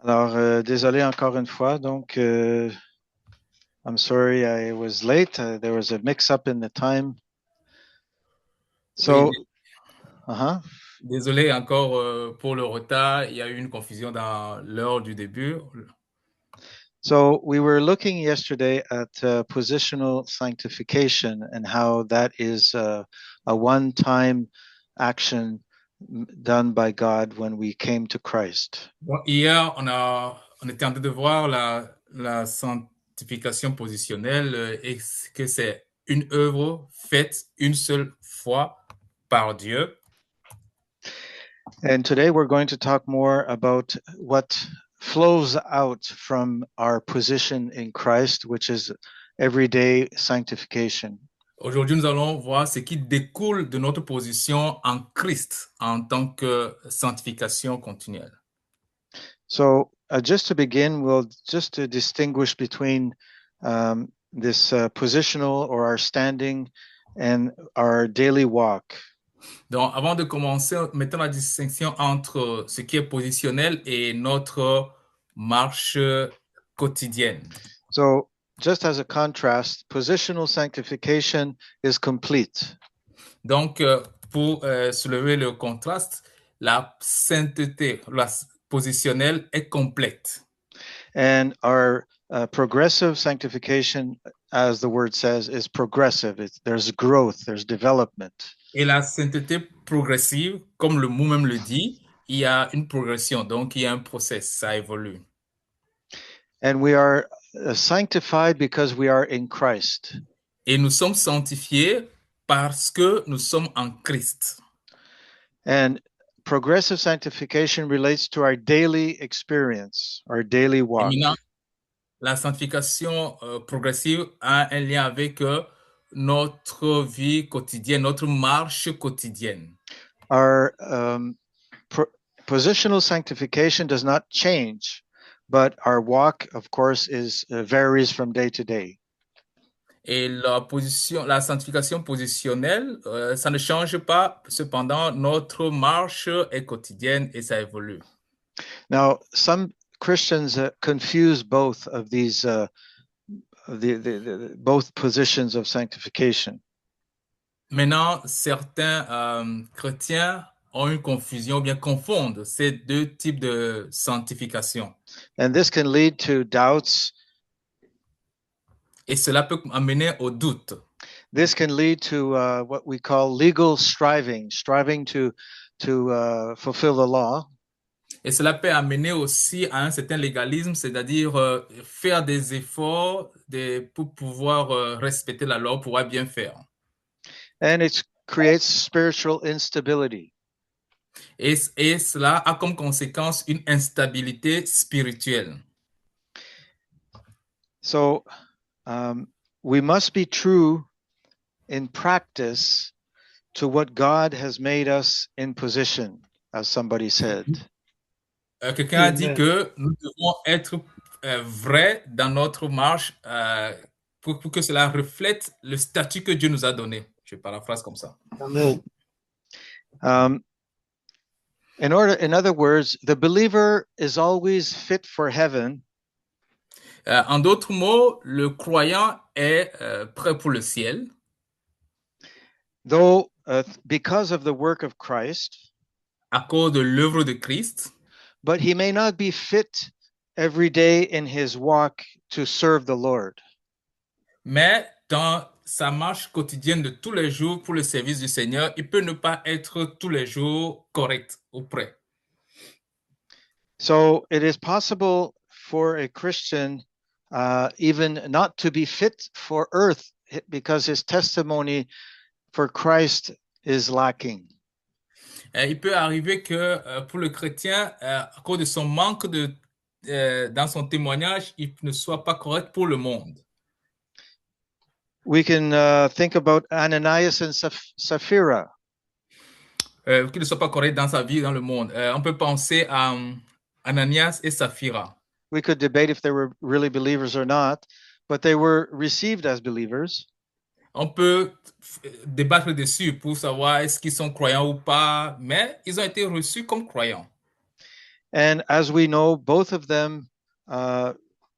Alors, désolé encore une fois. Donc, I'm sorry I was late. There was a mix-up in the time. Oui, So, uh-huh. désolé encore pour le retard. Il y a eu une confusion dans l'heure du début. So we were looking yesterday at positional sanctification and how that is a one-time action done by God when we came to Christ. Bon, hier, on était en train de voir la sanctification positionnelle et que c'est une œuvre faite une seule fois par Dieu. And today we're going to talk more about what flows out from our position in Christ, which is everyday sanctification. Aujourd'hui, nous allons voir ce qui découle de notre position en Christ en tant que sanctification continuelle. So, just to begin, we'll just to distinguish between this positional or our standing and our daily walk. Donc, avant de commencer, mettons la distinction entre ce qui est positionnel et notre marche quotidienne. So, just as a contrast, positional sanctification is complete. Donc, pour soulever le contraste, la sainteté, la positionnelle est complète. And our progressive sanctification, as the word says, is progressive. There's growth, there's development. Et la sainteté progressive, comme le mot même le dit, il y a une progression, donc il y a un process, ça évolue. And we are sanctified because we are in Christ. Et nous sommes sanctifiés parce que nous sommes en Christ. And progressive sanctification relates to our daily experience, our daily Et walk. maintenant, la sanctification progressive a un lien avec notre vie quotidienne, notre marche quotidienne. Our positional sanctification does not change, but our walk, of course, varies from day to day. Et la sanctification positionnelle, ça ne change pas. Cependant, notre marche est quotidienne et ça évolue. Now, some Christians confuse both of these, both positions of sanctification. Maintenant, certains chrétiens ont une confusion, ou bien confondent ces deux types de sanctification. And this can lead to doubts. Et cela peut amener au doute. This can lead to what we call legal striving to fulfill the law. Et cela peut amener aussi à un certain légalisme, c'est-à-dire faire des efforts pour pouvoir respecter la loi, pouvoir bien faire. And it creates spiritual instability. Et cela a comme conséquence une instabilité spirituelle. So we must be true in practice to what God has made us in position, as somebody said. Quelqu'un a dit que nous devons être vrais dans notre marche pour que cela reflète le statut que Dieu nous a donné. Je paraphrase comme ça. Amen. In other words, the believer is always fit for heaven. En d'autres mots, le croyant est prêt pour le ciel. Though because of the work of Christ, à cause de l'œuvre de Christ, but he may not be fit every day in his walk to serve the Lord. Mais dans sa marche quotidienne de tous les jours pour le service du Seigneur, il peut ne pas être tous les jours correct ou prêt. So it is possible for a Christian even not to be fit for earth because his testimony for Christ is lacking. Il peut arriver que pour le chrétien, à cause de son manque dans son témoignage, il ne soit pas correct pour le monde. We can think about Ananias and Sapphira. Qu'il ne soit pas correct dans sa vie dans le monde. On peut penser à Ananias et Saphira. We could debate if they were really believers or not, but they were received as believers. On peut débattre dessus pour savoir est-ce qu'ils sont croyants ou pas, mais ils ont été reçus comme croyants. And as we know, both of them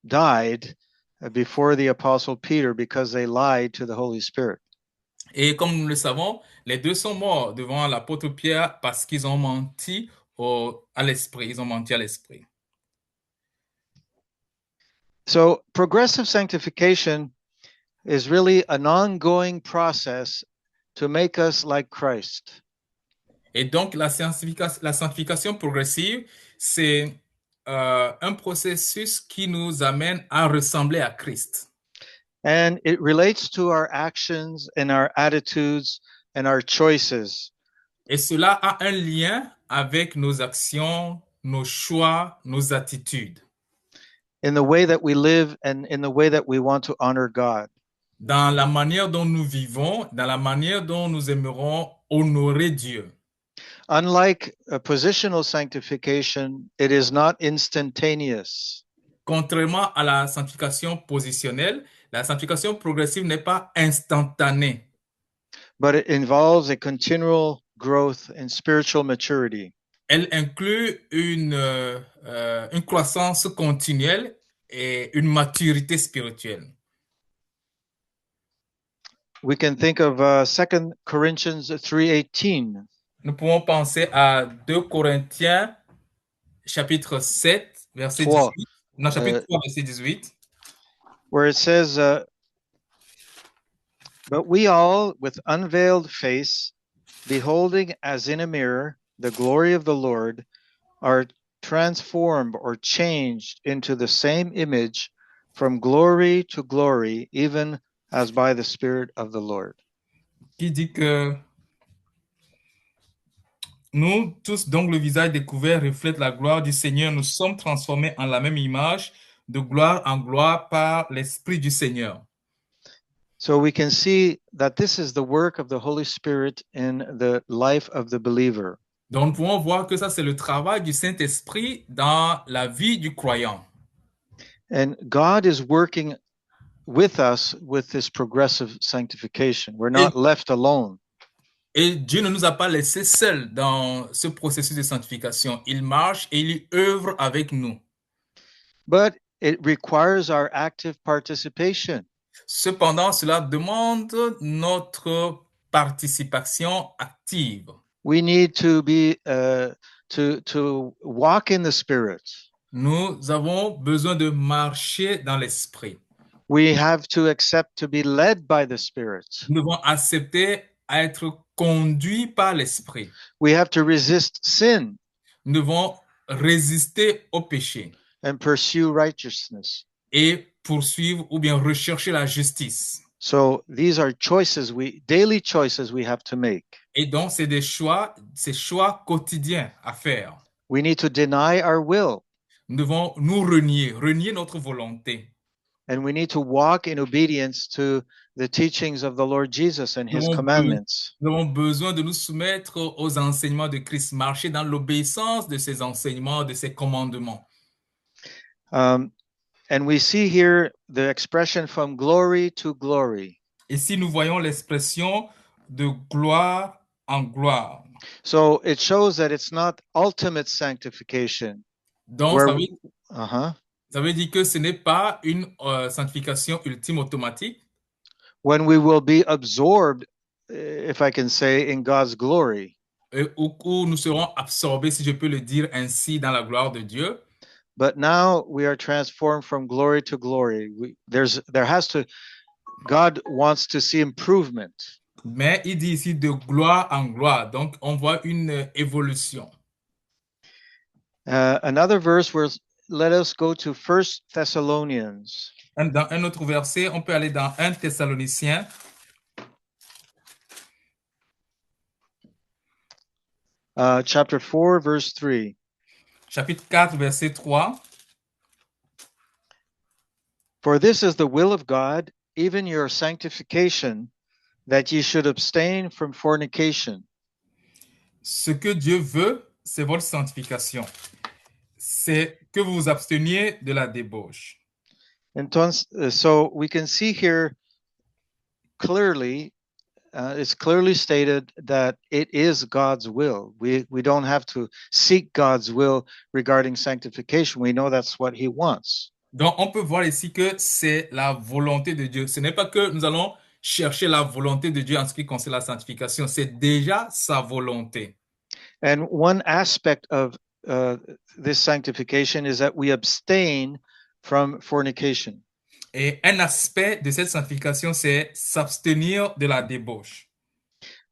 died before the Apostle Peter because they lied to the Holy Spirit. Et comme nous le savons, les deux sont morts devant l'apôtre Pierre parce qu'ils ont menti à l'esprit. Ils ont menti à l'esprit. So progressive sanctification is really an ongoing process to make us like Christ. Et donc, la sanctification progressive, c'est un processus qui nous amène à ressembler à Christ. And it relates to our actions and our attitudes and our choices. Et cela a un lien avec nos actions, nos choix, nos attitudes. In the way that we live and in the way that we want to honor God. Dans la manière dont nous vivons, dans la manière dont nous aimerons honorer Dieu. Unlike a positional sanctification, it is not instantaneous. Contrairement à la sanctification positionnelle, la sanctification progressive n'est pas instantanée. But it involves a continual growth in spiritual maturity. Elle inclut une croissance continuelle et une maturité spirituelle. We can think of 2 Corinthians 3:18. Nous pouvons penser à 2 Corinthiens chapitre 7, verset 18. Non, chapitre 3, verset 18. Where it says, but we all, with unveiled face, beholding as in a mirror the glory of the Lord, are transformed or changed into the same image from glory to glory, even as by the Spirit of the Lord. Qui dit que nous tous, donc le visage découvert reflète la gloire du Seigneur, nous sommes transformés en la même image, de gloire en gloire par l'Esprit du Seigneur. So we can see that this is the work of the Holy Spirit in the life of the believer. Donc nous pouvons voir que ça c'est le travail du Saint-Esprit dans la vie du croyant. And God is working with us with this progressive sanctification. We're not left alone. Et Dieu ne nous a pas laissés seuls dans ce processus de sanctification. Il marche et il œuvre avec nous. But it requires our active participation. Cependant, cela demande notre participation active. We need to be to walk in the Spirit. Nous avons besoin de marcher dans l'esprit. We have to accept to be led by the Spirit. Nous devons accepter à être conduits par l'esprit. We have to resist sin. Nous devons résister au péché. And pursue righteousness. Et poursuivre ou bien rechercher la justice. So these are choices daily choices we have to make. Et donc c'est des choix quotidiens à faire. We need to deny our will. Nous devons nous renier notre volonté. And we need to walk in obedience to the teachings of the Lord Jesus and his commandments. Nous avons besoin de nous soumettre aux enseignements de Christ, marcher dans l'obéissance de ses enseignements, de ses commandements. And we see here the expression from glory to glory. Ici, nous voyons l'expression de gloire en gloire. So it shows that it's not ultimate sanctification. Donc, ça veut dire que ce n'est pas une sanctification ultime automatique. When we will be absorbed, if I can say, in God's glory. Où nous serons absorbés, si je peux le dire ainsi, dans la gloire de Dieu. But now we are transformed from glory to glory. God wants to see improvement. Mais il dit ici de gloire en gloire. Donc, on voit une évolution. Another verse where let us go to 1 Thessalonians. Dans un autre verset, on peut aller dans 1 Thessaloniciens. Chapter 4, verse 3. Chapitre 4, verset 3. For this is the will of God, even your sanctification, that ye should abstain from fornication. Ce que Dieu veut, c'est votre sanctification. C'est que vous vous absteniez de la débauche. So we can see here clearly it's clearly stated that it is God's will. We don't have to seek God's will regarding sanctification. We know that's what He wants. Donc, on peut voir ici que c'est la volonté de Dieu. Ce n'est pas que nous allons chercher la volonté de Dieu en ce qui concerne la sanctification. C'est déjà sa volonté. And one aspect of this sanctification is that we abstain from fornication. Et un aspect de cette sanctification, c'est s'abstenir de la débauche.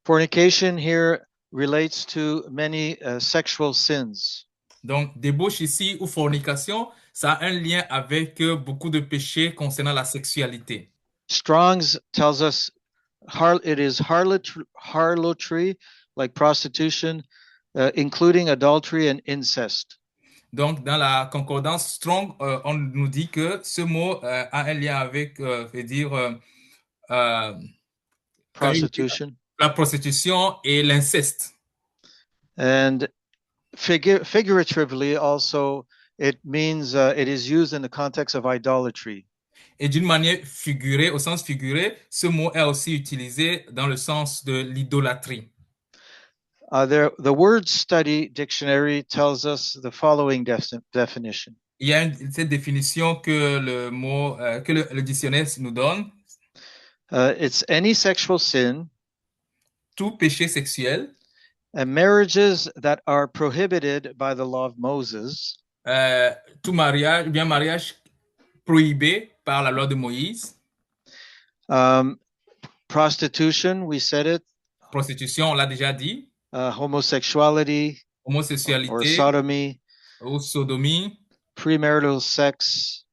Fornication here relates to many sexual sins. Donc, débauche ici ou fornication, ça a un lien avec beaucoup de péchés concernant la sexualité. Strong's tells us it is harlotry, like prostitution, including adultery and incest. Donc, dans la concordance Strong, on nous dit que ce mot a un lien avec, Prostitution. La prostitution et l'inceste. And figuratively also, it means it is used in the context of idolatry. Et d'une manière figurée, au sens figuré, ce mot est aussi utilisé dans le sens de l'idolâtrie. The Word Study Dictionary tells us the following definition. Il y a cette définition que le mot que le dictionnaire nous donne. It's any sexual sin, tout péché sexuel, and marriages that are prohibited by the law of Moses, tout mariage, bien mariage prohibé par la loi de Moïse. Prostitution, we said it. Prostitution, on l'a déjà dit. Homosexuality, homosexualité, or sodomy, ou sodomie, premarital sex,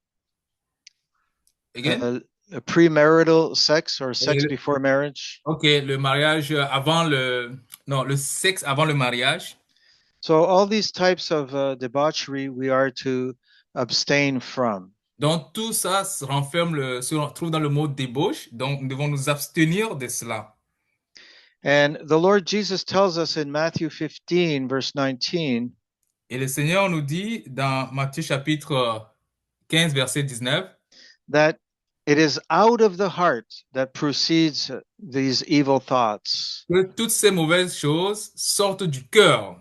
premarital sex or sex before marriage. Okay, le mariage avant le sexe avant le mariage. So all these types of debauchery we are to abstain from. Donc tout ça se trouve dans le mot débauche, donc nous devons nous abstenir de cela. And the Lord Jesus tells us in Matthew 15 verse 19. Et le Seigneur nous dit dans Matthieu chapitre 15 verset 19 that it is out of the heart that proceeds these evil thoughts. Que toutes ces mauvaises choses sortent du cœur.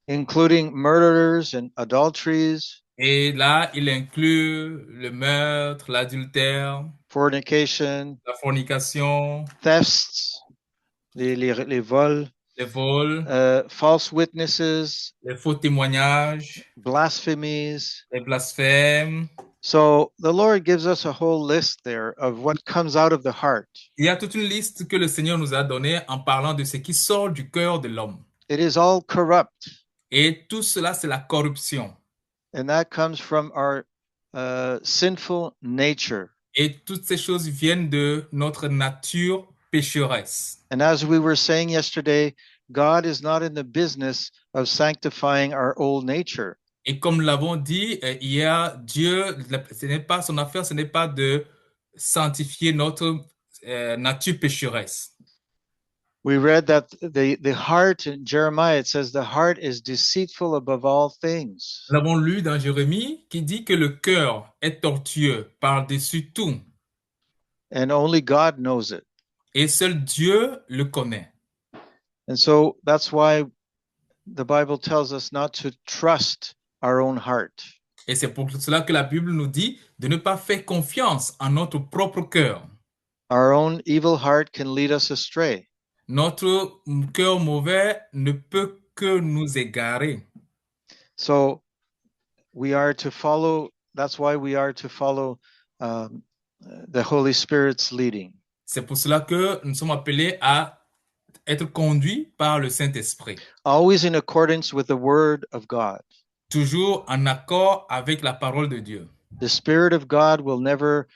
Including murders and adulteries. Et là, il inclut le meurtre, l'adultère, fornication, la fornication, thefts, les vols, false witnesses, les faux témoignages, blasphemies, les blasphèmes. So the Lord gives us a whole list there of what comes out of the heart. Il y a toute une liste que le Seigneur nous a donnée en parlant de ce qui sort du cœur de l'homme. It is all corrupt. Et tout cela, c'est la corruption. And that comes from our sinful nature. Et toutes ces choses viennent de notre nature pécheresse. And as we were saying yesterday, God is not in the business of sanctifying our old nature. Et comme nous l'avons dit hier, Dieu, ce n'est pas son affaire, ce n'est pas de sanctifier notre nature pécheresse. We read that the heart in Jeremiah, it says the heart is deceitful above all things. Nous l'avons lu dans Jérémie qui dit que le cœur est tortueux par-dessus tout. And only God knows it. Et seul Dieu le connaît. And so that's why the Bible tells us not to trust our own heart. Et c'est pour cela que la Bible nous dit de ne pas faire confiance en notre propre cœur. Our own evil heart can lead us astray. Notre cœur mauvais ne peut que nous égarer. So we are to follow, that's why we are to follow the Holy Spirit's leading. C'est pour cela que nous sommes appelés à être conduits par le Saint-Esprit. Always in accordance with the word of God. Toujours en accord avec la parole de Dieu. The Spirit of God will never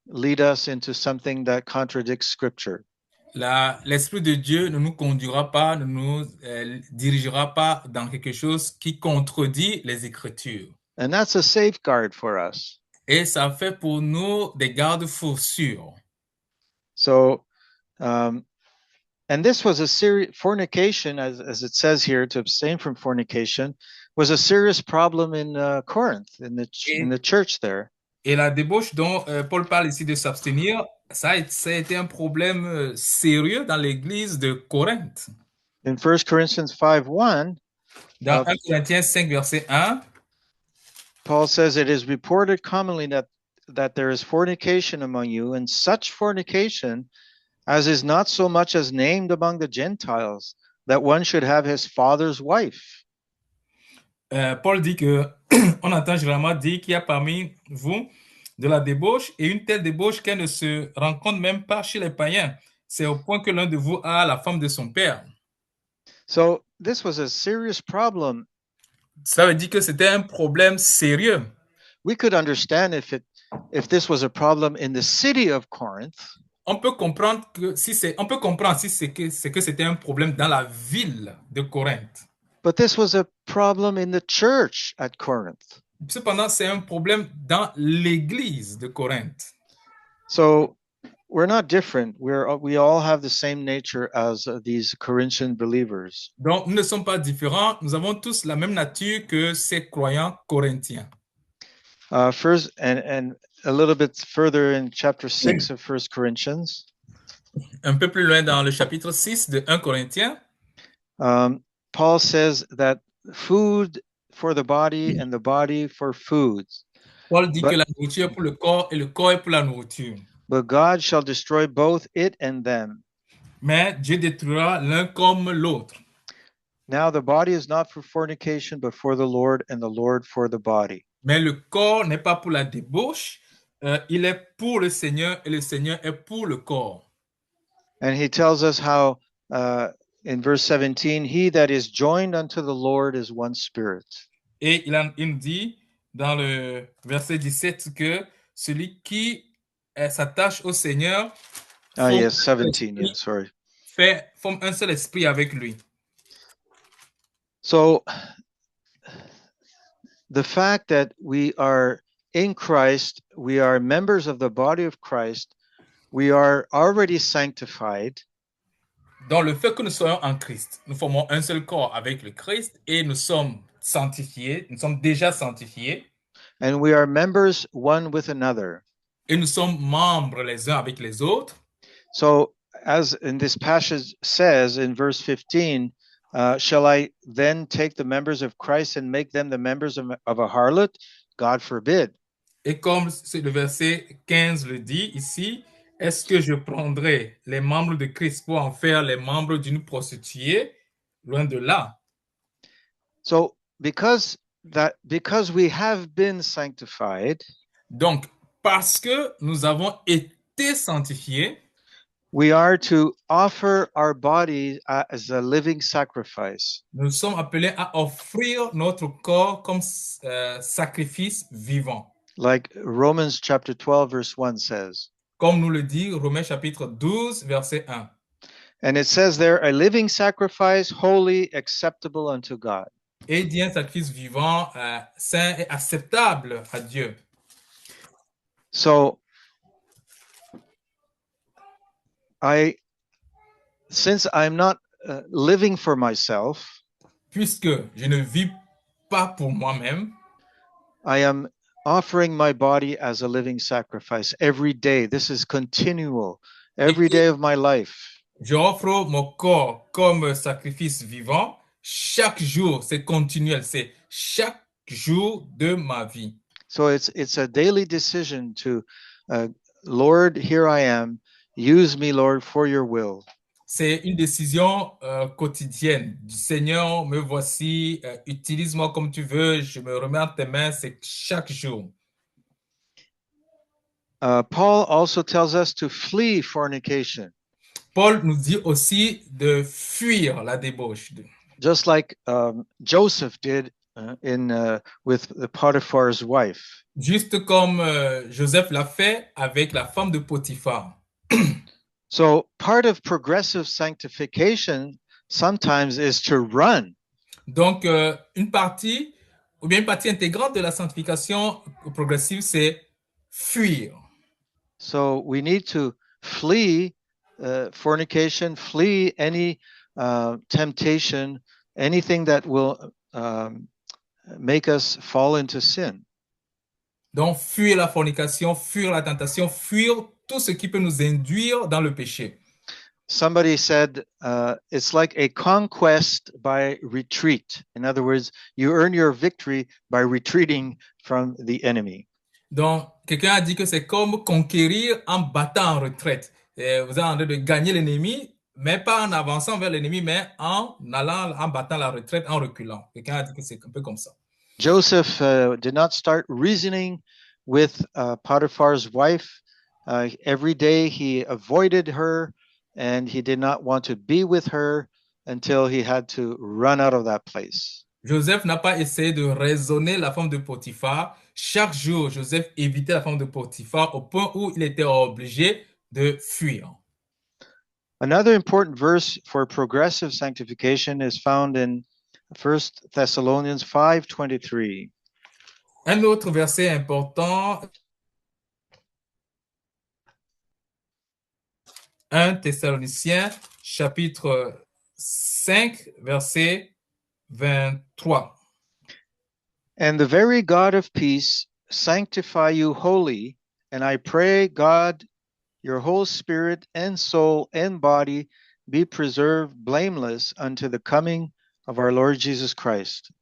lead us into something that contradicts Scripture. L'Esprit de Dieu ne nous conduira pas, ne nous dirigera pas dans quelque chose qui contredit les Écritures. And that's a safeguard for us. Et ça fait pour nous des garde-fous sûrs. So, and this was a serious fornication, as it says here, to abstain from fornication, was a serious problem in Corinth, in the church there. Et la débauche dont Paul parle ici de s'abstenir, ça a été un problème sérieux dans l'église de Corinthe. In 1 Corinthians 5:1, Dans 1 Corinthiens 5, verset 1, Paul says, "It is reported commonly that there is fornication among you, and such fornication as is not so much as named among the Gentiles, that one should have his father's wife." Paul dit que on entend généralement dire qu'il y a parmi vous de la débauche et une telle débauche qu'elle ne se rencontre même pas chez les païens. C'est au point que l'un de vous a la femme de son père. So this was a serious problem. Ça veut dire que c'était un problème sérieux. We could understand if this was a problem in the city of Corinth. On peut comprendre si c'est que c'était un problème dans la ville de Corinthe. But this was a problem in the church at Corinth. Cependant, c'est un problème dans l'église de Corinthe. So we're not different. We all have the same nature as these Corinthian believers. Donc, nous ne sommes pas différents. Nous avons tous la même nature que ces croyants corinthiens. First, and a little bit further in chapter 6 of 1 Corinthians. Un peu plus loin dans le chapitre 6 de 1 Corinthiens, Paul says that food for the body and the body for food. Paul dit que la nourriture est pour le corps et le corps est pour la nourriture. But God shall destroy both it and them. Mais Dieu détruira l'un comme l'autre. Now the body is not for fornication, but for the Lord, and the Lord for the body. Mais le corps n'est pas pour la débauche, il est pour le Seigneur et le Seigneur est pour le corps. And he tells us how in verse 17, he that is joined unto the Lord is one spirit. Et il dit dans le verset 17 que celui qui s'attache au Seigneur yes, 17, yeah, sorry. Forme un seul esprit avec lui. So the fact that we are in Christ, we are members of the body of Christ, we are already sanctified. Dans le fait que nous soyons en Christ, nous formons un seul corps avec le Christ et nous sommes sanctifiés, nous sommes déjà sanctifiés. And we are members one with another. Et nous sommes membres les uns avec les autres. So as in this passage says in verse 15, shall I then take the members of Christ and make them the members of a harlot? God forbid. Et comme le verset 15 le dit ici, est-ce que je prendrai les membres de Christ pour en faire les membres d'une prostituée? Loin de là. So because we have been sanctified, donc parce que nous avons été sanctifiés, we are to offer our body as a living sacrifice. Nous sommes appelés à offrir notre corps comme sacrifice vivant. Like Romans chapter 12 verse 1 says. Comme nous le dit Romains chapitre 12 verset 1. And it says there, a living sacrifice, holy, acceptable unto God. Et il dit un sacrifice vivant, saint et acceptable à Dieu. So since I'm not living for myself, puisque je ne vis pas pour moi-même, I am offering my body as a living sacrifice every day. This is continual, every day of my life. Je offre mon corps comme sacrifice vivant chaque jour, c'est continuel, c'est chaque jour de ma vie. So it's a daily decision to, Lord, here I am. Use me, Lord, for your will. C'est une décision quotidienne. Seigneur, me voici, utilise-moi comme tu veux, je me remets entre tes mains, c'est chaque jour. Paul also tells us to flee fornication. Paul nous dit aussi de fuir la débauche. Just like Joseph did with Potiphar's wife. Juste comme Joseph l'a fait avec la femme de Potiphar. So part of progressive sanctification sometimes is to run. Donc une partie intégrante de la sanctification progressive, c'est fuir. So we need to flee fornication, flee any temptation, anything that will make us fall into sin. Donc, fuir la fornication, fuir la tentation, fuir tout ce qui peut nous induire dans le péché. Somebody said it's like a conquest by retreat. In other words, you earn your victory by retreating from the enemy. Donc, quelqu'un a dit que c'est comme conquérir en battant en retraite. Et vous êtes en train de gagner l'ennemi, mais pas en avançant vers l'ennemi, mais en allant, en battant la retraite, en reculant. Quelqu'un a dit que c'est un peu comme ça. Joseph did not start reasoning with Potiphar's wife. Every day he avoided her and he did not want to be with her until he had to run out of that place. Joseph n'a pas essayé de raisonner la femme de Potiphar. Chaque jour, Joseph évitait la femme de Potiphar au point où il était obligé de fuir. Another important verse for progressive sanctification is found in 1 Thessalonians 5:23. Un autre verset important, 1 Thessaloniciens, chapitre 5, verset 23. And the very God of peace sanctify you wholly, and I pray God your whole spirit and soul and body be preserved blameless unto the coming of our Lord Jesus Christ.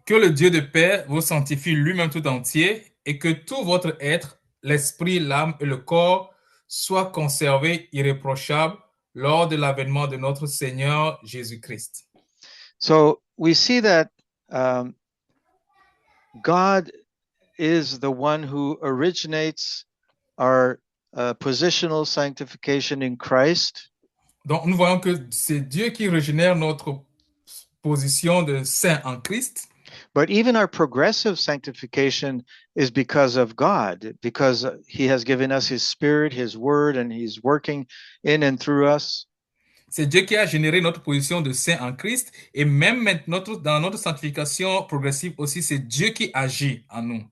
Que le Dieu de paix vous sanctifie lui-même tout entier et que tout votre être, l'esprit, l'âme et le corps soient conservés irréprochables lors de l'avènement de notre Seigneur Jésus-Christ. So we see that God is the one who originates our positional sanctification in Christ. Donc, nous voyons que c'est Dieu qui régénère notre position de saint en Christ. But even our progressive sanctification is because of God, because he has given us his spirit, his word, and he's working in and through us. C'est Dieu qui a généré notre position de saint en Christ. Et même maintenant, dans notre sanctification progressive aussi, c'est Dieu qui agit en nous.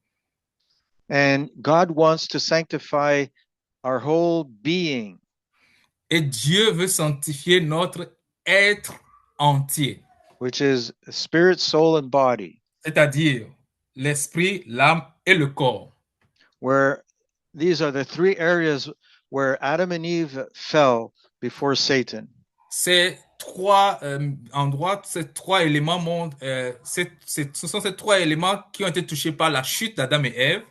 And God wants to sanctify our whole being. Et Dieu veut sanctifier notre être entier. Which is spirit, soul, and body. C'est-à-dire l'esprit, l'âme et le corps. Where these are the three areas where Adam and Eve fell before Satan. Ces trois endroits, ces trois éléments, ce sont ces trois éléments qui ont été touchés par la chute d'Adam et Ève.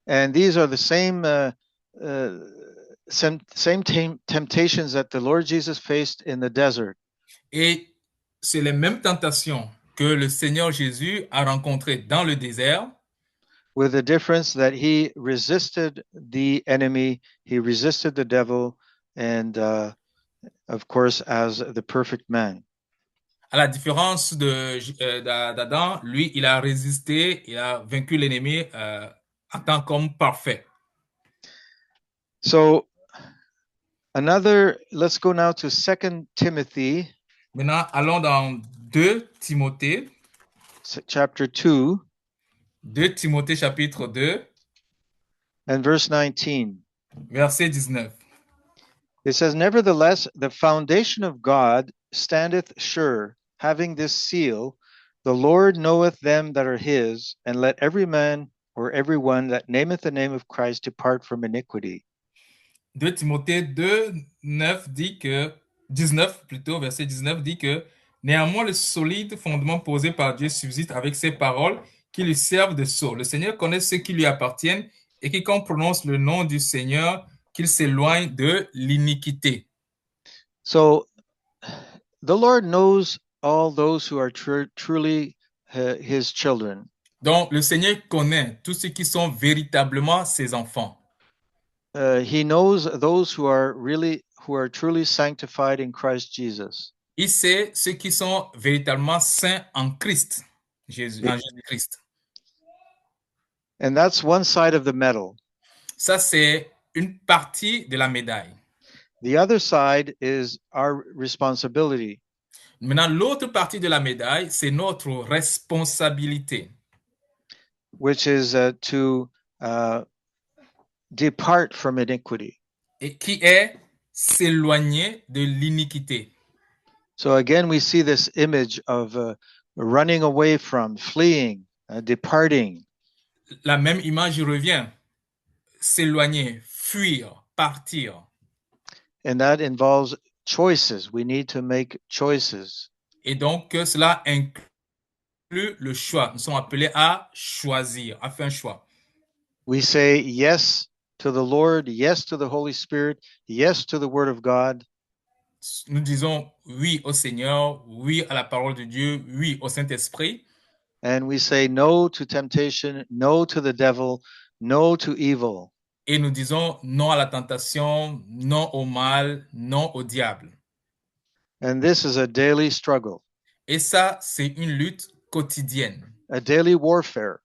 And these are the same temptations that the Lord Jesus faced in the desert. Et c'est les mêmes tentations que le Seigneur Jésus a rencontrées dans le désert. With the difference that he resisted the enemy, he resisted the devil, and of course, as the perfect man. À la différence d'Adam, lui, il a résisté, il a vaincu l'ennemi en tant qu'homme parfait. So, let's go now to 2 Timothy. Maintenant, allons dans 2 Timothée. Chapter 2. 2 Timothée chapitre 2. And verse 19. Verset 19. It says, nevertheless, the foundation of God standeth sure, having this seal, the Lord knoweth them that are his, and let every man or every one that nameth the name of Christ depart from iniquity. 2 Timothée 2, 9 dit que, 19 plutôt, verset 19 dit que, néanmoins le solide fondement posé par Dieu subsiste avec ses paroles qui lui servent de sceau. Le Seigneur connaît ceux qui lui appartiennent et quiconque prononce le nom du Seigneur, qu'il s'éloigne de l'iniquité. So, the Lord knows all those who are truly his children. Donc, le Seigneur connaît tous ceux qui sont véritablement ses enfants. He knows those who are truly sanctified in Christ Jesus. Il sait ceux qui sont véritablement saints en Christ, en Jésus-Christ. And that's one side of the medal. Ça, c'est une partie de la médaille. The other side is our responsibility. Maintenant, l'autre partie de la médaille, c'est notre responsabilité. Which is to depart from iniquity. Et qui est s'éloigner de l'iniquité. So again, we see this image of running away from, fleeing, departing. la même image revient. S'éloigner, fuir, partir. And that involves choices. We need to make choices. Et donc, cela inclut le choix. Nous sommes appelés à choisir, à faire un choix. We say yes to the Lord, yes to the Holy Spirit, yes to the Word of God. Nous disons oui au Seigneur, oui à la parole de Dieu, oui au Saint-Esprit. And we say no to temptation, no to the devil, no to evil. Et nous disons non à la tentation, non au mal, non au diable. And this is a daily struggle, Et ça, c'est une lutte quotidienne. a daily warfare.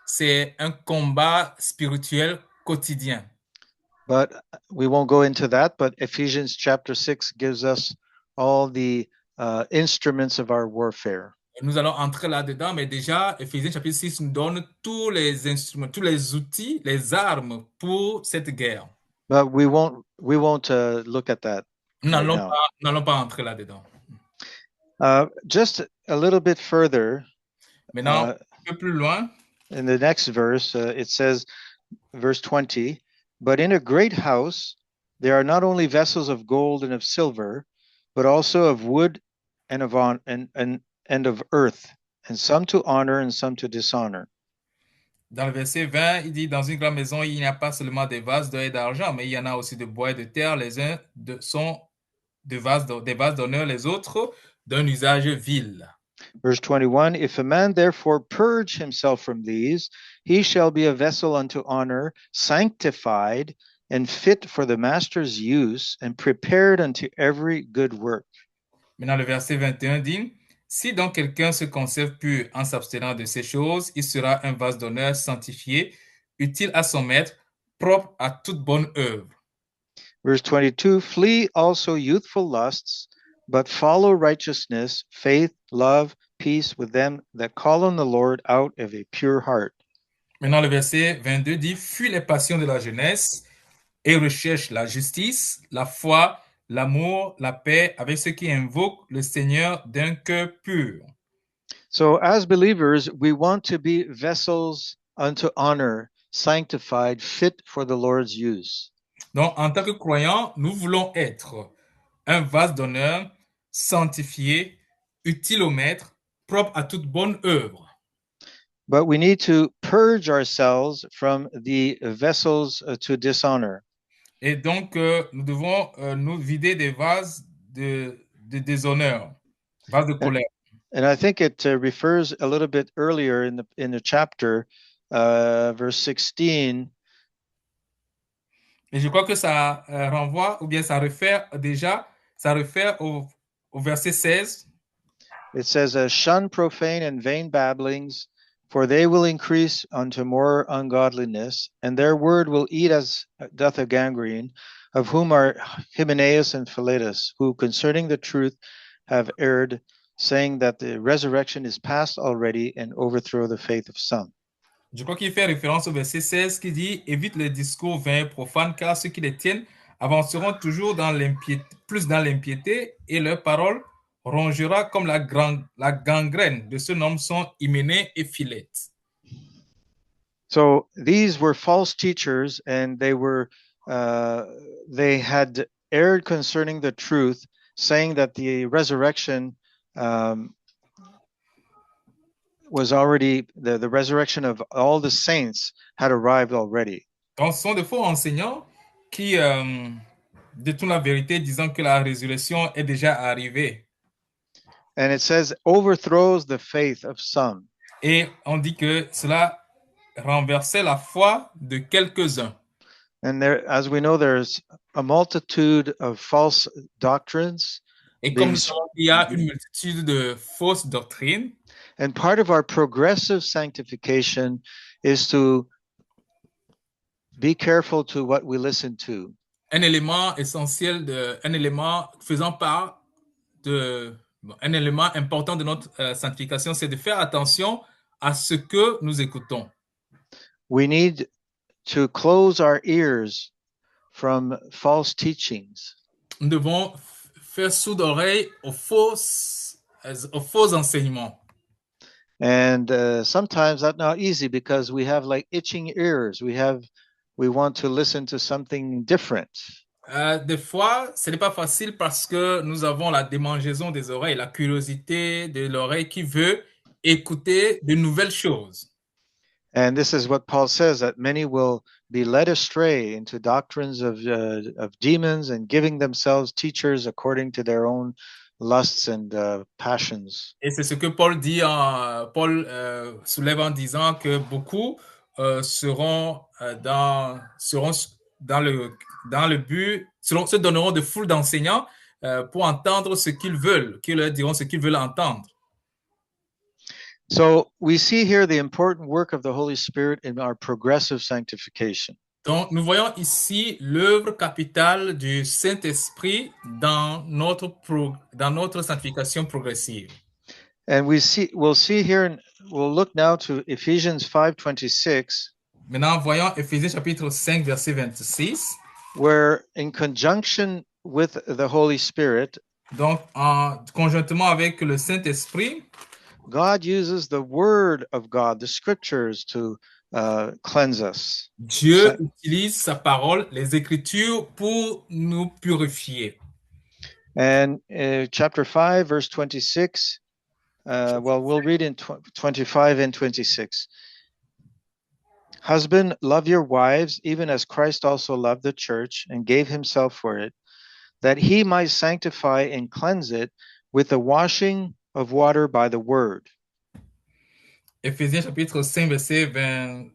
C'est un combat spirituel quotidien. But we won't go into that. But Ephesians chapter 6 gives us all the instruments of our warfare. Nous allons entrer là-dedans, mais déjà, Éphésiens chapitre 6 nous donne tous les instruments, tous les outils, les armes pour cette guerre. But we won't look at that Nous right n'allons now. pas, n'allons pas entrer là-dedans. Just a little bit further, Maintenant, un peu plus loin, in the next verse, it says, verse 20, but in a great house there are not only vessels of gold and of silver, but also of wood and of of earth, and some to honor and some to dishonor. dans le verset 20, il dit, dans une grande maison, il n'y a pas seulement des vases d'or et d'argent, mais il y en a aussi de bois et de terre. Les uns sont des vases d'honneur, les autres d'un usage vil. Verse 21, if a man therefore purge himself from these, he shall be a vessel unto honor, sanctified and fit for the master's use, and prepared unto every good work. Maintenant, le verset 21 dit, si donc quelqu'un se conserve pur en s'abstenant de ces choses, il sera un vase d'honneur sanctifié, utile à son maître, propre à toute bonne œuvre. Verse 22, flee also youthful lusts, but follow righteousness, faith, love, peace with them that call on the Lord out of a pure heart. Maintenant, le verset 22 dit, fuis les passions de la jeunesse et recherche la justice, la foi, l'amour, la paix avec ceux qui invoquent le Seigneur d'un cœur pur. So as believers, we want to be vessels unto honor, sanctified, fit for the Lord's use. Donc, en tant que croyants, nous voulons être un vase d'honneur, sanctifié, utile au maître, propre à toute bonne œuvre. But we need to purge ourselves from the vessels to dishonor. Et donc, nous devons nous vider des vases de déshonneur, vases de colère. And I think it refers a little bit earlier in the chapter, verse 16. Et je crois que ça renvoie, ou bien ça réfère au verset 16. It says, shun profane and vain babblings, for they will increase unto more ungodliness, and their word will eat as doth a gangrene, of whom are Hymenaeus and Philetus, who concerning the truth have erred, saying that the resurrection is past already, and overthrow the faith of some. Je crois qu'il fait référence au verset 16 qui dit « Évite les discours vains et profanes, car ceux qui les tiennent avanceront toujours plus dans l'impiété, et leurs paroles rongera comme la gangrène de ce nom sont Hyménée et Philette. » So these were false teachers, and they had erred concerning the truth, saying that the resurrection was already, the resurrection of all the saints had arrived already. Donc, ce sont de faux enseignants qui détournent la vérité, disant que la résurrection est déjà arrivée. And it says, overthrows the faith of some. Et on dit que cela renversait la foi de quelques-uns. And there, as we know, there's a multitude of false doctrines. Et comme nous savons qu'il y a une multitude de fausses doctrines. And part of our progressive sanctification is to be careful to what we listen to. Un élément essentiel, un élément important de notre sanctification, c'est de faire attention à ce que nous écoutons. We need to close our ears from false teachings. Nous devons faire sourd oreille aux faux enseignements. And sometimes that's not easy because we have like itching ears. We want to listen to something different. Des fois, ce n'est pas facile parce que nous avons la démangeaison des oreilles, la curiosité de l'oreille qui veut écouter de nouvelles choses. And this is what Paul says, that many will be led astray into doctrines of demons and giving themselves teachers according to their own lusts and passions. Et c'est ce que Paul dit, Paul soulève en disant que beaucoup seront dans le but, se donneront de foule d'enseignants pour entendre ce qu'ils veulent, qui leur diront ce qu'ils veulent entendre. So we see here the important work of the Holy Spirit in our progressive sanctification. Donc, nous voyons ici l'œuvre capitale du Saint-Esprit dans notre sanctification progressive. And we'll see here, we'll look now to Ephesians 5:26. Maintenant, voyons Éphésiens chapitre 5, verset 26. Where in conjunction with the Holy Spirit, donc conjointement avec le Saint-Esprit, God uses the word of God, the scriptures, to cleanse us. Dieu utilise sa parole, les Écritures, pour nous purifier. And chapter 5, verse 26, well, we'll read in 25 and 26. Husband, love your wives, even as Christ also loved the church and gave himself for it, that he might sanctify and cleanse it with the washing of water by the word. Éphésiens chapitre 5, verset 25,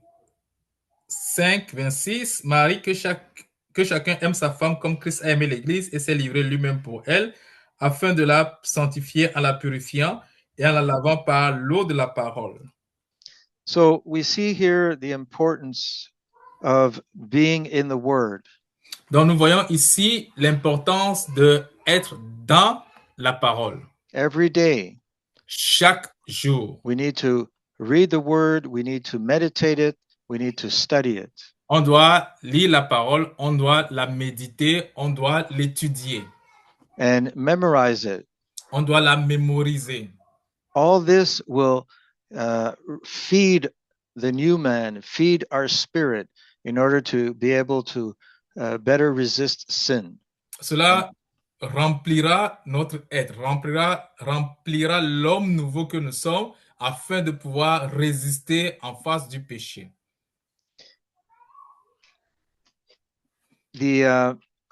26. Marie, que chacun aime sa femme comme Christ a aimé l'Église et s'est livré lui-même pour elle, afin de la sanctifier en la purifiant et en la lavant par l'eau de la parole. So we see here the importance of being in the word. Donc nous voyons ici l'importance de être dans la parole. Every day. Chaque jour. We need to read the word, we need to meditate it, we need to study it. On doit lire la parole, on doit la méditer, on doit l'étudier. And memorize it. On doit la mémoriser. All this will feed the new man, feed our spirit in order to be able to better resist sin. Cela remplira notre être, remplira l'homme nouveau que nous sommes afin de pouvoir résister en face du péché.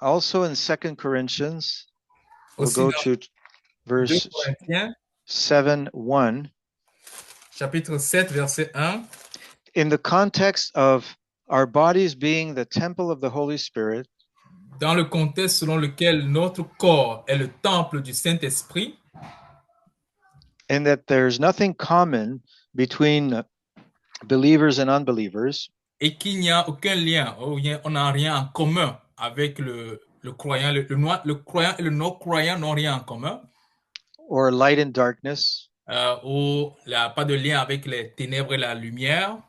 Also in 2 Corinthians, we'll go to verse 7:1. Chapitre 7, verset 1. In the context of our bodies being the temple of the Holy Spirit, dans le contexte selon lequel notre corps est le temple du Saint-Esprit, and that there's nothing common between believers and unbelievers, et qu'il n'y a aucun lien, on n'a rien en commun avec le croyant, le croyant et le non-croyant n'ont rien en commun, or light and darkness, ou il n'y a pas de lien avec les ténèbres et la lumière,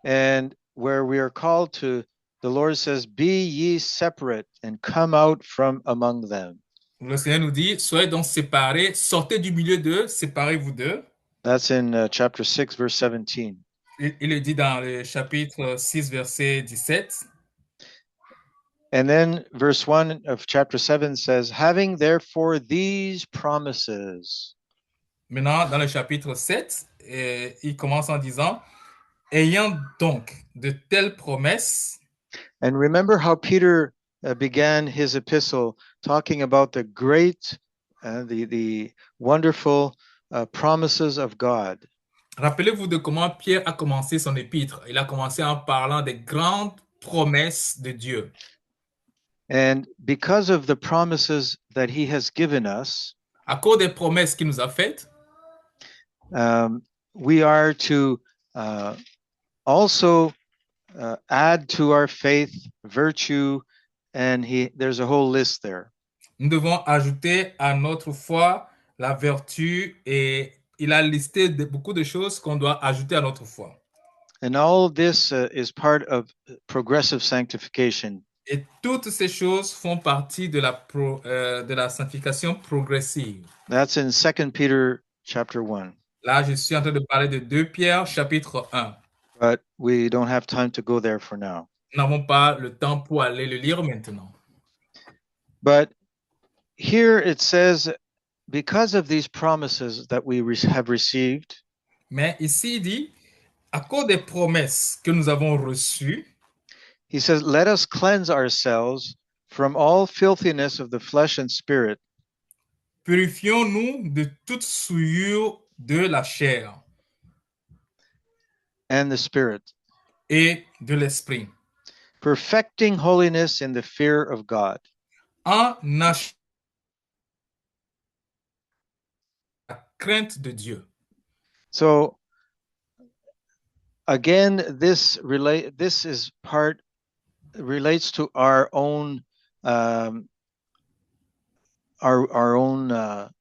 and where we are called to, the Lord says, be ye separate and come out from among them. Le Seigneur nous dit, soyez donc séparés, sortez du milieu d'eux, séparez-vous d'eux. That's in chapter 6, verse 17. Il le dit dans le chapitre 6, verset 17. And then verse 1 of chapter 7 says, having therefore these promises. Maintenant, dans le chapitre 7, il commence en disant, ayant donc de telles promesses. And remember how Peter began his epistle talking about the great, the wonderful promises of God. Rappelez-vous de comment Pierre a commencé son épître. Il a commencé en parlant des grandes promesses de Dieu. And because of the promises that he has given us, à cause des promesses qu'il nous a faites, we are to also add to our faith virtue, and there's a whole list there. Nous devons ajouter à notre foi la vertu, et il a listé beaucoup de choses qu'on doit ajouter à notre foi. And all this is part of progressive sanctification. Et toutes ces choses font partie de la sanctification progressive. That's in 2 Peter chapter 1. Là, je suis en train de parler de 2 Pierre, chapitre 1. but we don't have time to go there for now. Nous n'avons pas le temps pour aller le lire maintenant. But here it says, because of these promises that we have received, Mais ici, il dit, à cause des promesses que nous avons reçues, he says, let us cleanse ourselves from all filthiness of the flesh and spirit, purifions-nous de toute souillure de la chair and the spirit, et de l'esprit, perfecting holiness in the fear of God. en achevant la crainte de Dieu. So again, this is part relates to our own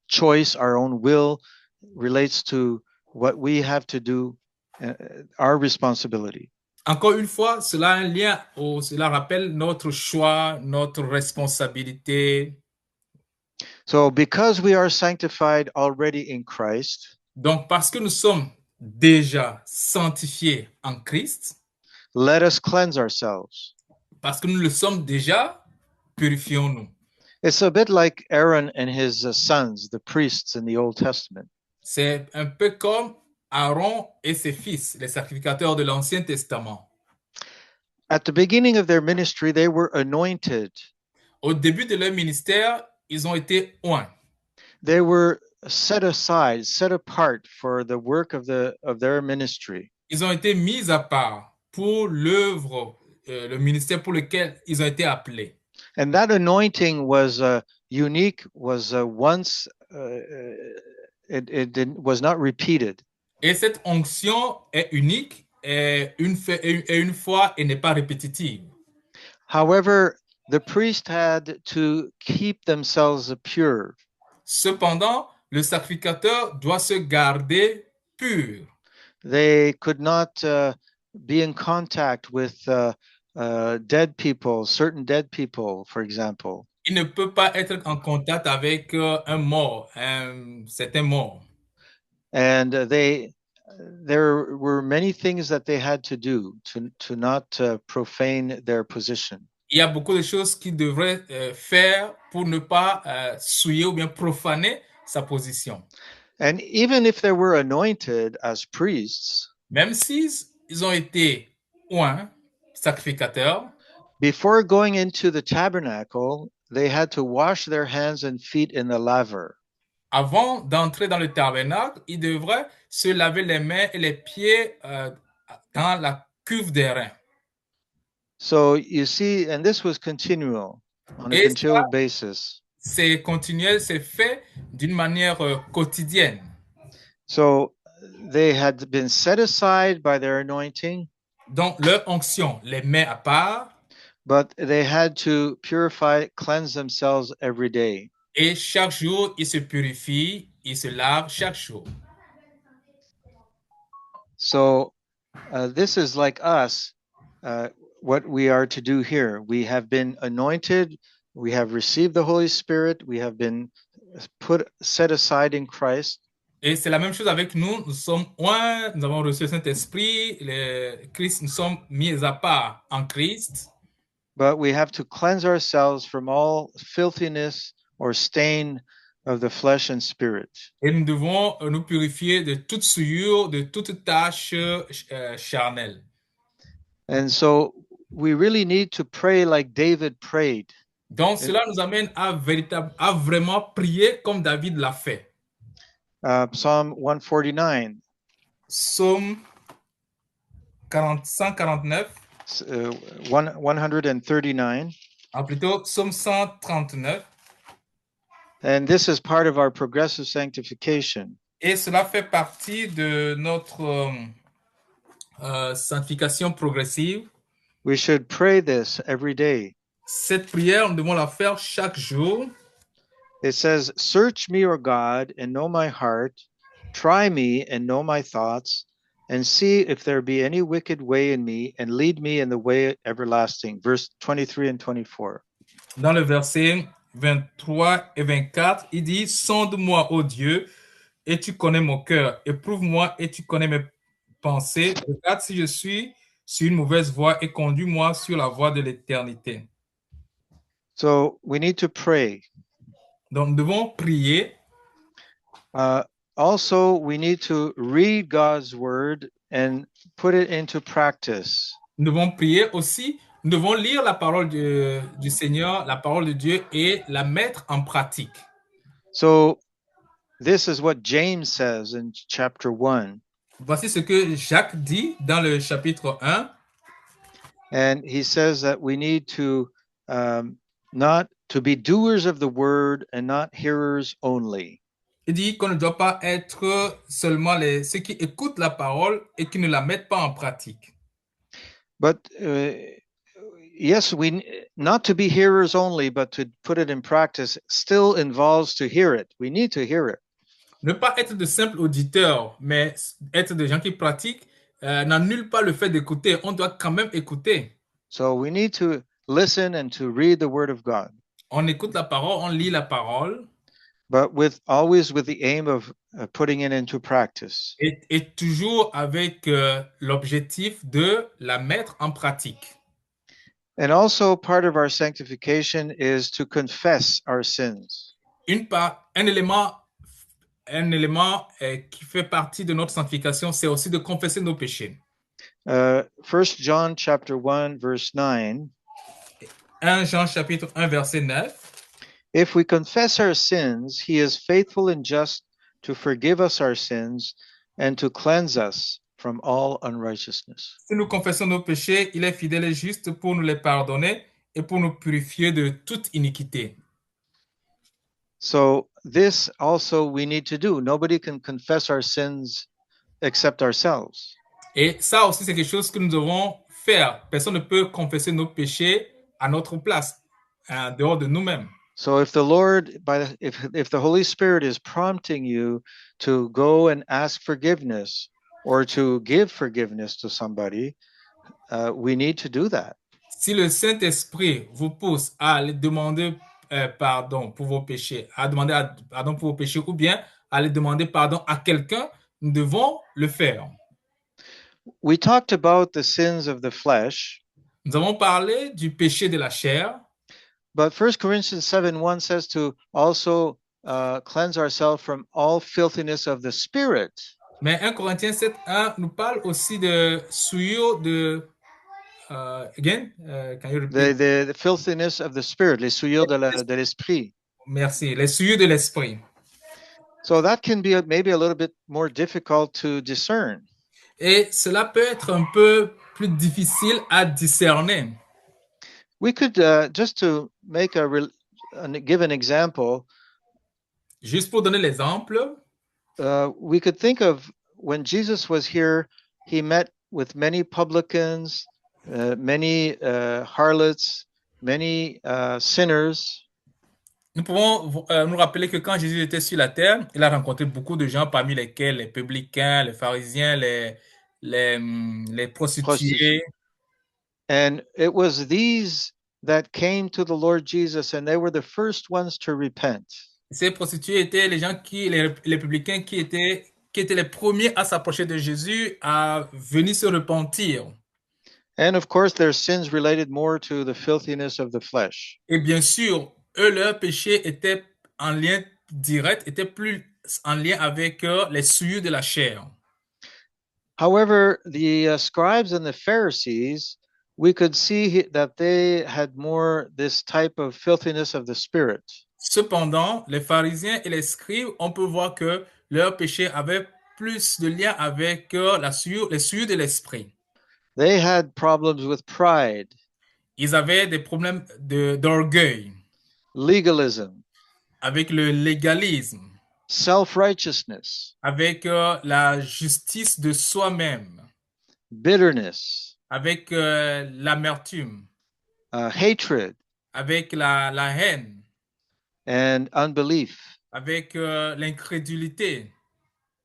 choice, our own will, relates to what we have to do, our responsibility. Encore une fois, cela a un lien, cela rappelle notre choix, notre responsabilité. So because we are sanctified already in Christ, Donc, parce que nous sommes déjà sanctifiés en Christ, let us cleanse ourselves. parce que nous le sommes déjà, purifions-nous. It's a bit like Aaron and his sons, the priests in the Old Testament. C'est un peu comme Aaron et ses fils, les sacrificateurs de l'Ancien Testament. At the beginning of their ministry, they were anointed. Au début de leur ministère, ils ont été oints. They were set aside, set apart for the work of their ministry. Ils ont été mis à part pour l'œuvre, le ministère pour lequel ils ont été appelés. And that anointing was unique, was once, it was not repeated. Et cette onction est unique et une fois et n'est pas répétitive. However, the priest had to keep themselves pure. Cependant, le sacrificateur doit se garder pur. They could not be in contact with dead people, certain dead people, for example. Il ne peut pas être en contact avec un mort, un certain mort. And there were many things that they had to do to not profane their position. Il y a beaucoup de choses qu'ils devraient faire pour ne pas souiller ou bien profaner sa position. And even if they were anointed as priests, Même s'ils ont été oints, sacrificateurs, before going into the tabernacle, they had to wash their hands and feet in the laver. avant d'entrer dans le tabernacle, ils devraient se laver les mains et les pieds dans la cuve des reins. So you see, and this was continual, on a Et continual ça, basis. c'est continuel, c'est fait d'une manière quotidienne. So they had been set aside by their anointing, Donc, leur onction les met à part but they had to purify, cleanse themselves every day. et chaque jour, ils se purifient, ils se lavent chaque jour. So this is like us, what we are to do here. We have been anointed, we have received the Holy Spirit, we have been set aside in Christ. Et c'est la même chose avec nous. Nous sommes oints, nous avons reçu le Saint-Esprit, Christ, nous sommes mis à part en Christ. But we have to cleanse ourselves from all filthiness or stain of the flesh and spirit. Et nous devons nous purifier de toute souillure, de toute tâche charnelle. And so we really need to pray like David prayed. Donc, cela nous amène à vraiment prier comme David l'a fait. Psalm 149. Psaume 149. 139. Plutôt, Psaume 139. And this is part of our progressive sanctification. Et cela fait partie de notre sanctification progressive. We should pray this every day. Cette prière, nous devons la faire chaque jour. It says, "Search me, O God, and know my heart. Try me and know my thoughts, and see if there be any wicked way in me, and lead me in the way everlasting." Verse 23 and 24. Dans le verset 23 et 24, il dit, sonde-moi, ô Dieu, et tu connais mon cœur. Éprouve-moi et tu connais mes pensées. Regarde si je suis sur une mauvaise voie et conduis-moi sur la voie de l'éternité. So we need to pray. Donc, nous devons prier. Also, we need to read God's word and put it into practice. Nous devons prier aussi. Nous devons lire la parole du Seigneur, la parole de Dieu et la mettre en pratique. So this is what James says in chapter 1. Voici ce que Jacques dit dans le chapitre 1. And he says that we need to not to be doers of the word and not hearers only. Il dit qu'on ne doit pas être seulement ceux qui écoutent la parole et qui ne la mettent pas en pratique. But yes, we not to be hearers only, but to put it in practice still involves to hear it. We need to hear it. Ne pas être de simples auditeurs, mais être des gens qui pratiquent n'annule pas le fait d'écouter. On doit quand même écouter. So we need to listen and to read the word of God. On écoute la parole, on lit la parole. But always with the aim of putting it into practice. Et toujours avec l'objectif de la mettre en pratique. And also part of our sanctification is to confess our sins. Un élément qui fait partie de notre sanctification, c'est aussi de confesser nos péchés. 1 John chapter 1 verse 9. 1 Jean chapitre 1 verset 9. If we confess our sins, he is faithful and just to forgive us our sins and to cleanse us from all unrighteousness. Si nous confessons nos péchés, il est fidèle et juste pour nous les pardonner et pour nous purifier de toute iniquité. So this also we need to do. Nobody can confess our sins except ourselves. Et ça aussi, c'est quelque chose que nous devons faire. Personne ne peut confesser nos péchés à notre place, en dehors de nous-mêmes. So if the Lord, if the Holy Spirit is prompting you to go and ask forgiveness or to give forgiveness to somebody, we need to do that. Si le Saint-Esprit vous pousse à aller demander pardon pour vos péchés, à demander pardon pour vos péchés, ou bien à aller demander pardon à quelqu'un, nous devons le faire. We talked about the sins of the flesh. Nous avons parlé du péché de la chair. But 1 Corinthians 7:1 says to also cleanse ourselves from all filthiness of the spirit. Mais 1 Corinthiens 7:1 nous parle aussi de souillure de again, can you repeat? The filthiness of the spirit, les souillures de l'esprit. Merci, les souillures de l'esprit. So that can be maybe a little bit more difficult to discern. Et cela peut être un peu plus difficile à discerner. We could just to make give an example. Juste pour donner l'exemple, we could think of when Jesus was here, he met with many publicans, many harlots, many sinners. Nous pouvons nous rappeler que quand Jésus était sur la terre, il a rencontré beaucoup de gens, parmi lesquels les publicains, les pharisiens, les prostituées. And it was these that came to the Lord Jesus, and they were the first ones to repent. Ces prostituées étaient les gens les publicains qui étaient les premiers à s'approcher de Jésus, à venir se repentir. And of course, their sins related more to the filthiness of the flesh. Et bien sûr, eux, leur péché était en lien direct, était plus en lien avec les souillures de la chair. However, the scribes and the Pharisees, we could see that they had more this type of filthiness of the spirit. Cependant, les pharisiens et les scribes, on peut voir que leur péché avait plus de lien avec les souillures de l'esprit. They had problems with pride. Ils avaient des problèmes d'orgueil. Legalism. Avec le légalisme. Self-righteousness. Avec la justice de soi-même. Bitterness. Avec l'amertume. Hatred. Avec la haine. And unbelief. Avec l'incrédulité.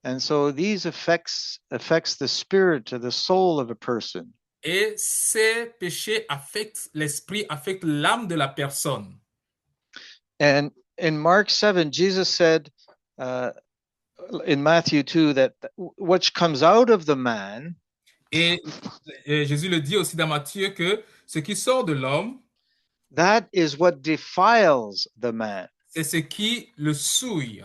And so these affects the spirit or the soul of a person. Et ces péchés affectent l'esprit, affectent l'âme de la personne. And in Mark 7, Jesus said, in Matthew 2 that which comes out of the man, Et Jésus le dit aussi dans Matthieu que ce qui sort de l'homme, that is what defiles the man. c'est ce qui le souille.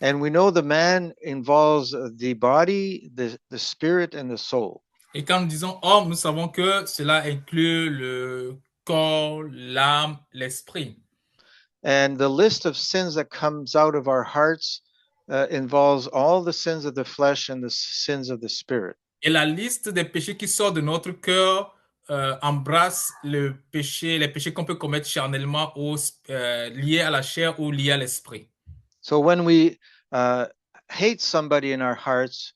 And we know the man involves the body, the spirit, and the soul. Et quand nous disons homme, nous savons que cela inclut le corps, l'âme, l'esprit. And the list of sins that comes out of our hearts involves all the sins of the flesh and the sins of the spirit. Et la liste des péchés qui sortent de notre cœur embrasse les péchés qu'on peut commettre charnellement ou liés à la chair ou liés à l'esprit. So when we hate somebody in our hearts,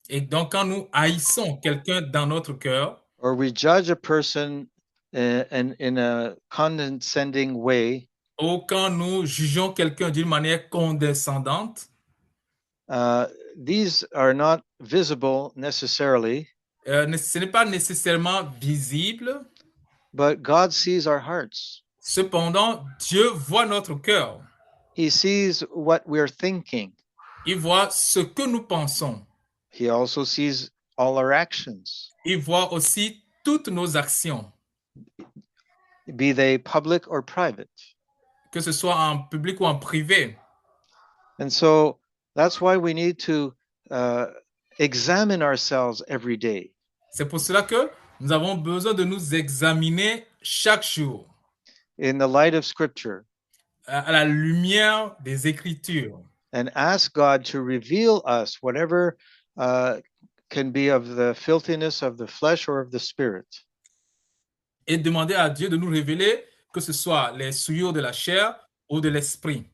et donc quand nous haïssons quelqu'un dans notre cœur, or we judge a person in a condescending way, ou quand nous jugeons quelqu'un d'une manière condescendante, these are not visible necessarily, ce n'est pas nécessairement visible, but God sees our hearts. Cependant, Dieu voit notre cœur. He sees what we're thinking. Il voit ce que nous pensons. He also sees all our actions. Il voit aussi toutes nos actions, be they public or private. que ce soit en public ou en privé. And so that's why we need to examine ourselves every day. C'est pour cela que nous avons besoin de nous examiner chaque jour. In the light of Scripture. À la lumière des Écritures. And ask God to reveal us whatever can be of the filthiness of the flesh or of the spirit. Et demander à Dieu de nous révéler que ce soit les souillures de la chair ou de l'esprit.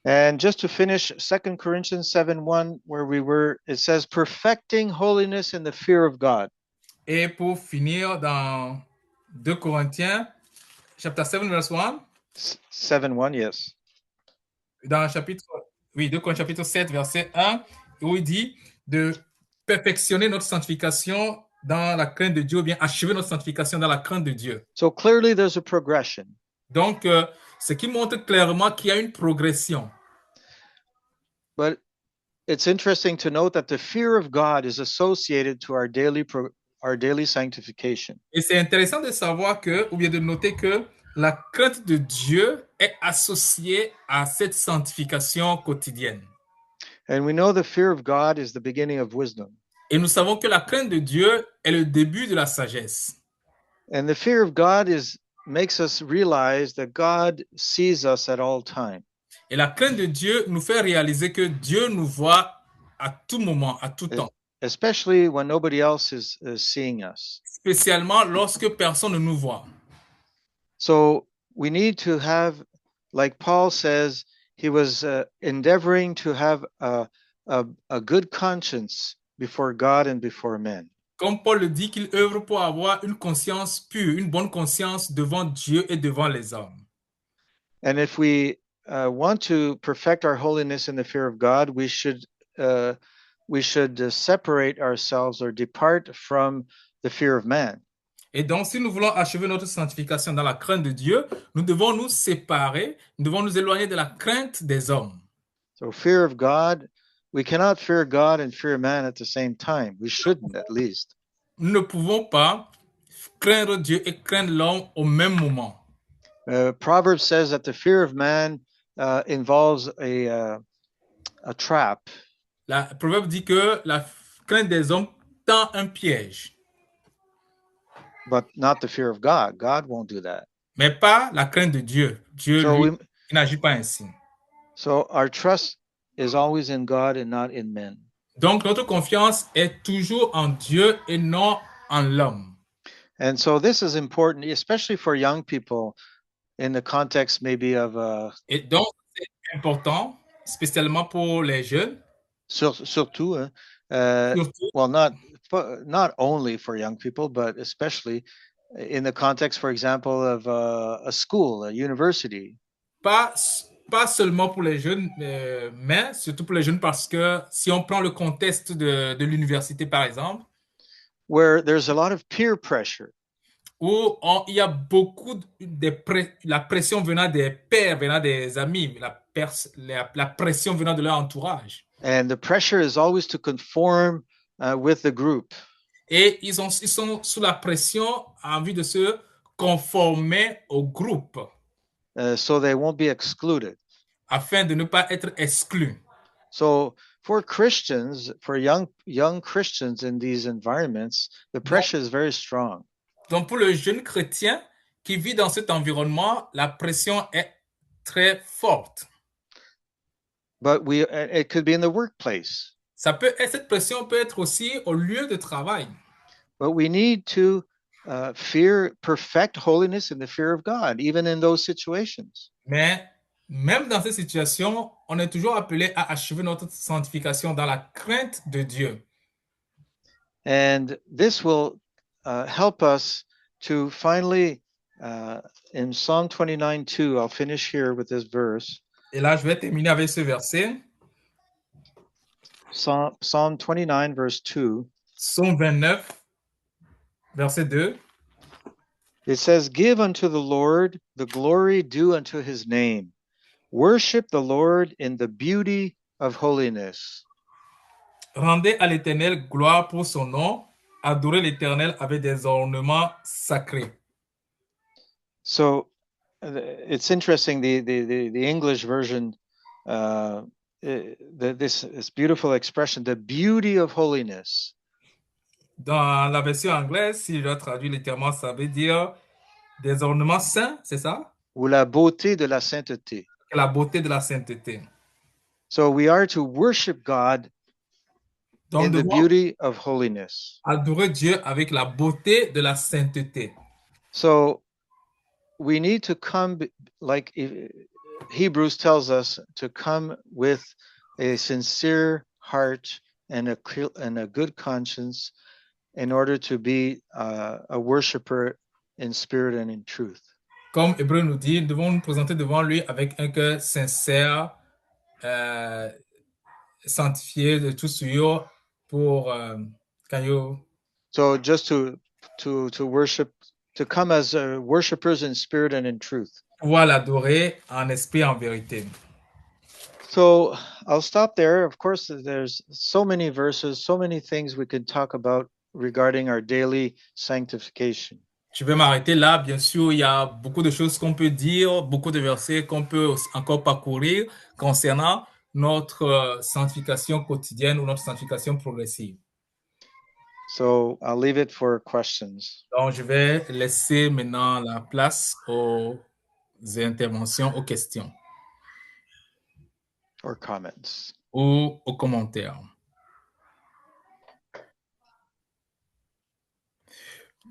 And just to finish 2 Corinthians 7:1, where we were, it says, perfecting holiness in the fear of God. Et pour finir dans 2 Corinthiens, chapitre 7, verse 1. 7:1, yes. Dans chapitre, 2 Corinthiens chapitre 7, verset 1, où il dit de perfectionner notre sanctification dans la crainte de Dieu, ou bien achever notre sanctification dans la crainte de Dieu. So clearly there's a progression. Donc, ce qui montre clairement qu'il y a une progression. But it's interesting to note that the fear of God is associated to our daily sanctification. Et c'est intéressant de savoir que, ou bien de noter que la crainte de Dieu est associée à cette sanctification quotidienne. And we know the fear of God is the beginning of wisdom. Et nous savons que la crainte de Dieu est le début de la sagesse. And the fear of God makes us realize that God sees us at all time. Et la crainte de Dieu nous fait réaliser que Dieu nous voit à tout moment, à tout temps. Especially when nobody else is seeing us. Spécialement lorsque personne ne nous voit. So we need to have, like Paul says, he was endeavoring to have a good conscience before God and before men. Comme Paul le dit, qu'il œuvre pour avoir une conscience pure, une bonne conscience devant Dieu et devant les hommes. And if we want to perfect our holiness in the fear of God, we should separate ourselves or depart from the fear of man. Et donc, si nous voulons achever notre sanctification dans la crainte de Dieu, nous devons nous séparer, nous devons nous éloigner de la crainte des hommes. So fear of God, we cannot fear God and fear man at the same time. We shouldn't, at least. Nous ne pouvons pas craindre Dieu et craindre l'homme au même moment. Proverbs says that the fear of man involves a trap. La Proverbe dit que la crainte des hommes tend un piège. But not the fear of God. God won't do that. Mais pas la crainte de Dieu. Dieu, lui, il n'agit pas ainsi. So our trust is always in God and not in men. Donc, notre confiance est toujours en Dieu et non en l'homme. And so this is important, especially for young people in the context maybe of... Et donc, c'est important, spécialement pour les jeunes. Surtout, well, not only for young people, but especially in the context, for example, of a school, a university. Pas seulement pour les jeunes, mais surtout pour les jeunes parce que si on prend le contexte de l'université, par exemple, where there's a lot of peer pressure. Où il y a beaucoup la pression venant des pairs, venant des amis, la la pression venant de leur entourage. And the pressure is always to conform with the group. Et ils sont sous la pression en vue de se conformer au groupe So they won't be excluded. afin de ne pas être exclus. So for Christians, for young Christians in these environments, the pressure is very strong. Donc pour le jeune chrétien qui vit dans cet environnement, la pression est très forte. But it could be in the workplace. Cette pression peut être aussi au lieu de travail. But we need to perfect holiness in the fear of God, even in those situations. Mais même dans ces situations, on est toujours appelé à achever notre sanctification dans la crainte de Dieu. And this will help us to finally, in Psalm 29:2, I'll finish here with this verse. Et là, je vais terminer avec ce verset. Psalm 29, verse 2. Psaume 29, verset 2. It says, "Give unto the Lord the glory due unto his name. Worship the Lord in the beauty of holiness." Rendez à l'Éternel gloire pour son nom. Adorez l'Éternel avec des ornements sacrés. So it's interesting. The English version, this beautiful expression, the beauty of holiness. Dans la version anglaise, si je dois traduire littéralement, ça veut dire des ornements saints, c'est ça? Ou la beauté de la sainteté. La beauté de la sainteté. So we are to worship God in the beauty of holiness. Adorer Dieu avec la beauté de la sainteté. So we need to come, like Hebrews tells us, to come with a sincere heart and a good conscience in order to be a worshiper in spirit and in truth. Comme Hébreu nous dit, nous devons nous présenter devant lui avec un cœur sincère, sanctifié de tout souillure pour So just to worship, to come as worshipers in spirit and in truth. Pouvoir l'adorer en esprit et en vérité. So I'll stop there. Of course, there's so many verses, so many things we could talk about regarding our daily sanctification. Je vais m'arrêter là. Bien sûr, il y a beaucoup de choses qu'on peut dire, beaucoup de versets qu'on peut encore parcourir concernant notre sanctification quotidienne ou notre sanctification progressive. So I'll leave it for questions. Donc, je vais laisser maintenant la place aux interventions, aux questions. Or comments. Ou aux commentaires.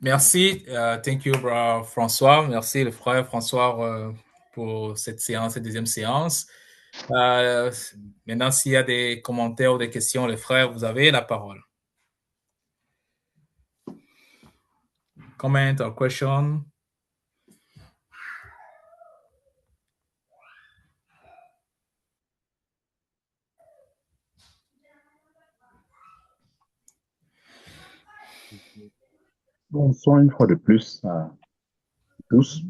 Merci, thank you, brother François. Merci, le frère François, pour cette séance, cette deuxième séance. Maintenant, s'il y a des commentaires ou des questions, les frères, vous avez la parole. Comment or question? Bonsoir une fois de plus à tous.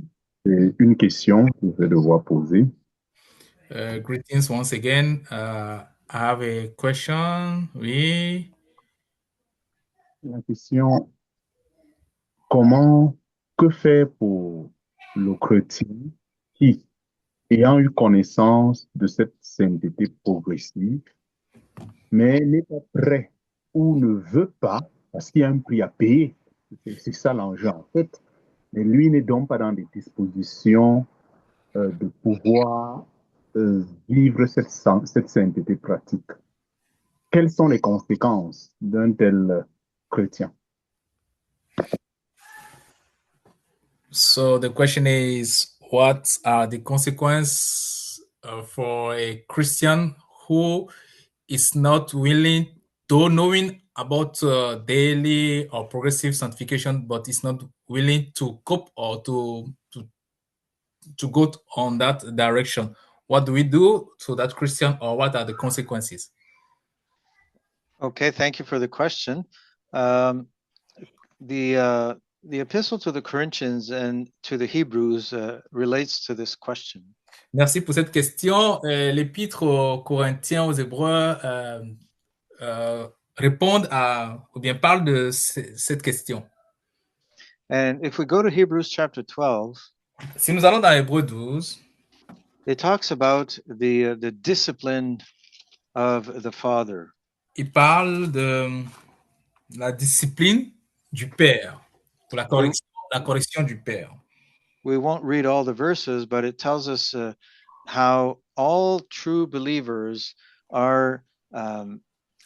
C'est une question que je vais devoir poser. Greetings once again. I have a question. Oui. La question, que faire pour le chrétien qui, ayant eu connaissance de cette sainteté progressive, mais n'est pas prêt ou ne veut pas, parce qu'il y a un prix à payer, c'est ça l'enjeu en fait, mais lui n'est donc pas dans des dispositions de pouvoir vivre cette sainteté pratique. Quelles sont les conséquences d'un tel chrétien? So the question is, what are the consequences for a Christian who is not willing, though knowing about daily or progressive sanctification, but is not willing to cope or to go on that direction? What do we do to that Christian, or what are the consequences? Okay, thank you for the question. The epistle to the Corinthians and to the Hebrews relates to this question. Merci pour cette question. L'Épître aux Corinthiens, aux Hébreux, répondent ou bien parlent de cette question. And if we go to Hebrews chapter 12, Si nous allons dans Hébreux 12, it talks about the discipline of the Father. il parle de la discipline du Père, pour la correction du Père. We won't read all the verses, but it tells us how all true believers are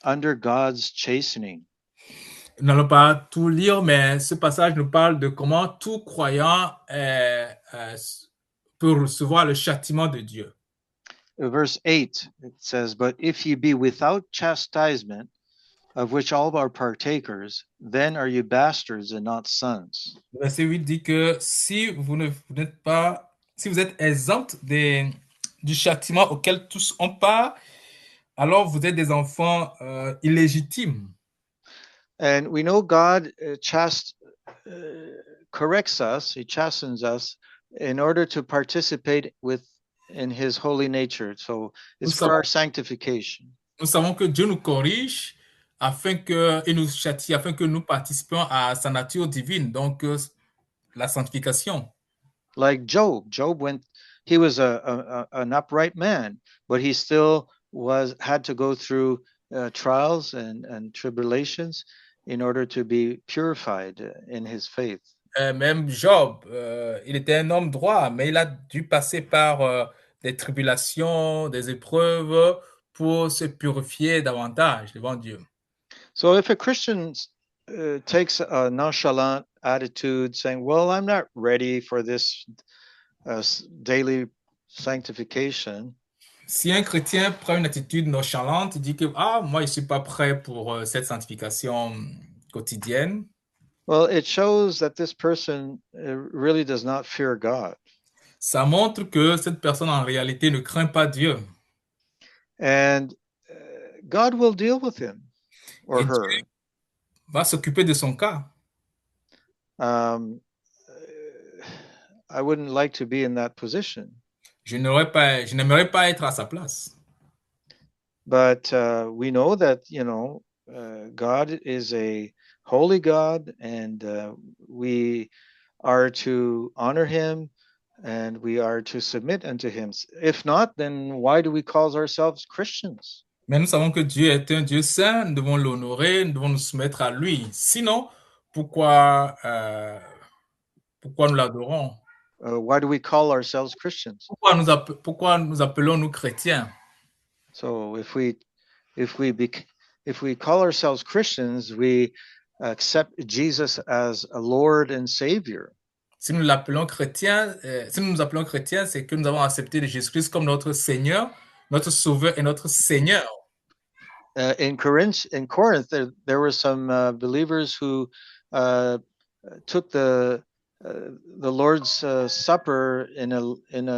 under God's chastening. Nous n'allons pas tout lire, mais ce passage nous parle de comment tout croyant peut recevoir le châtiment de Dieu. Verse 8, it says, But if ye be without chastisement, of which all are partakers, then are you bastards and not sons. Le verset 8 dit que si vous n'êtes pas, si vous êtes exempt du châtiment auquel tous ont part, alors vous êtes des enfants illégitimes. And we know God corrects us, he chastens us in order to participate in his holy nature. So it's for our sanctification. Nous savons que Dieu nous corrige et nous châtie afin que nous participions à sa nature divine, donc la sanctification. Like Job he was an upright man, but he still had to go through trials and tribulations in order to be purified in his faith. Même Job, il était un homme droit, mais il a dû passer par des tribulations, des épreuves pour se purifier davantage devant Dieu. So if a Christian takes a nonchalant attitude saying, well, I'm not ready for this daily sanctification. Si un chrétien prend une attitude nonchalante, il dit que moi je suis pas prêt pour cette sanctification quotidienne. Well, it shows that this person really does not fear God. Ça montre que cette personne en réalité ne craint pas Dieu. And God will deal with him or her. Dieu va s'occuper de son cas. I wouldn't like to be in that position. Je n'aimerais pas être à sa place. But we know that, God is a holy God, and we are to honor him and we are to submit unto him. If not, then why do we call ourselves Christians? Mais nous savons que Dieu est un Dieu saint, nous devons l'honorer, nous devons nous soumettre à lui. Sinon, pourquoi nous l'adorons? Why do we call ourselves Christians? Pourquoi nous appelons-nous chrétiens? So if we call ourselves Christians, we accept Jesus as a Lord and Savior. Si nous l'appelons chrétien, si nous nous appelons chrétiens, c'est que nous avons accepté Jésus-Christ comme notre Seigneur, notre Sauveur et notre Seigneur. In Corinth, there were some believers who took the Lord's Supper in a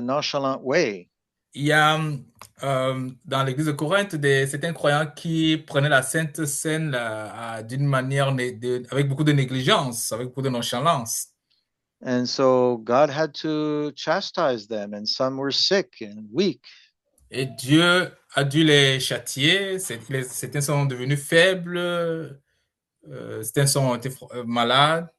nonchalant way. Il y a dans l'église de Corinthe certains croyants qui prenaient la Sainte Seine d'une manière avec beaucoup de négligence, avec beaucoup de nonchalance. And so God had to chastise them, and some were sick and weak. Et Dieu a dû les châtier. Certains sont devenus faibles, certains sont été malades.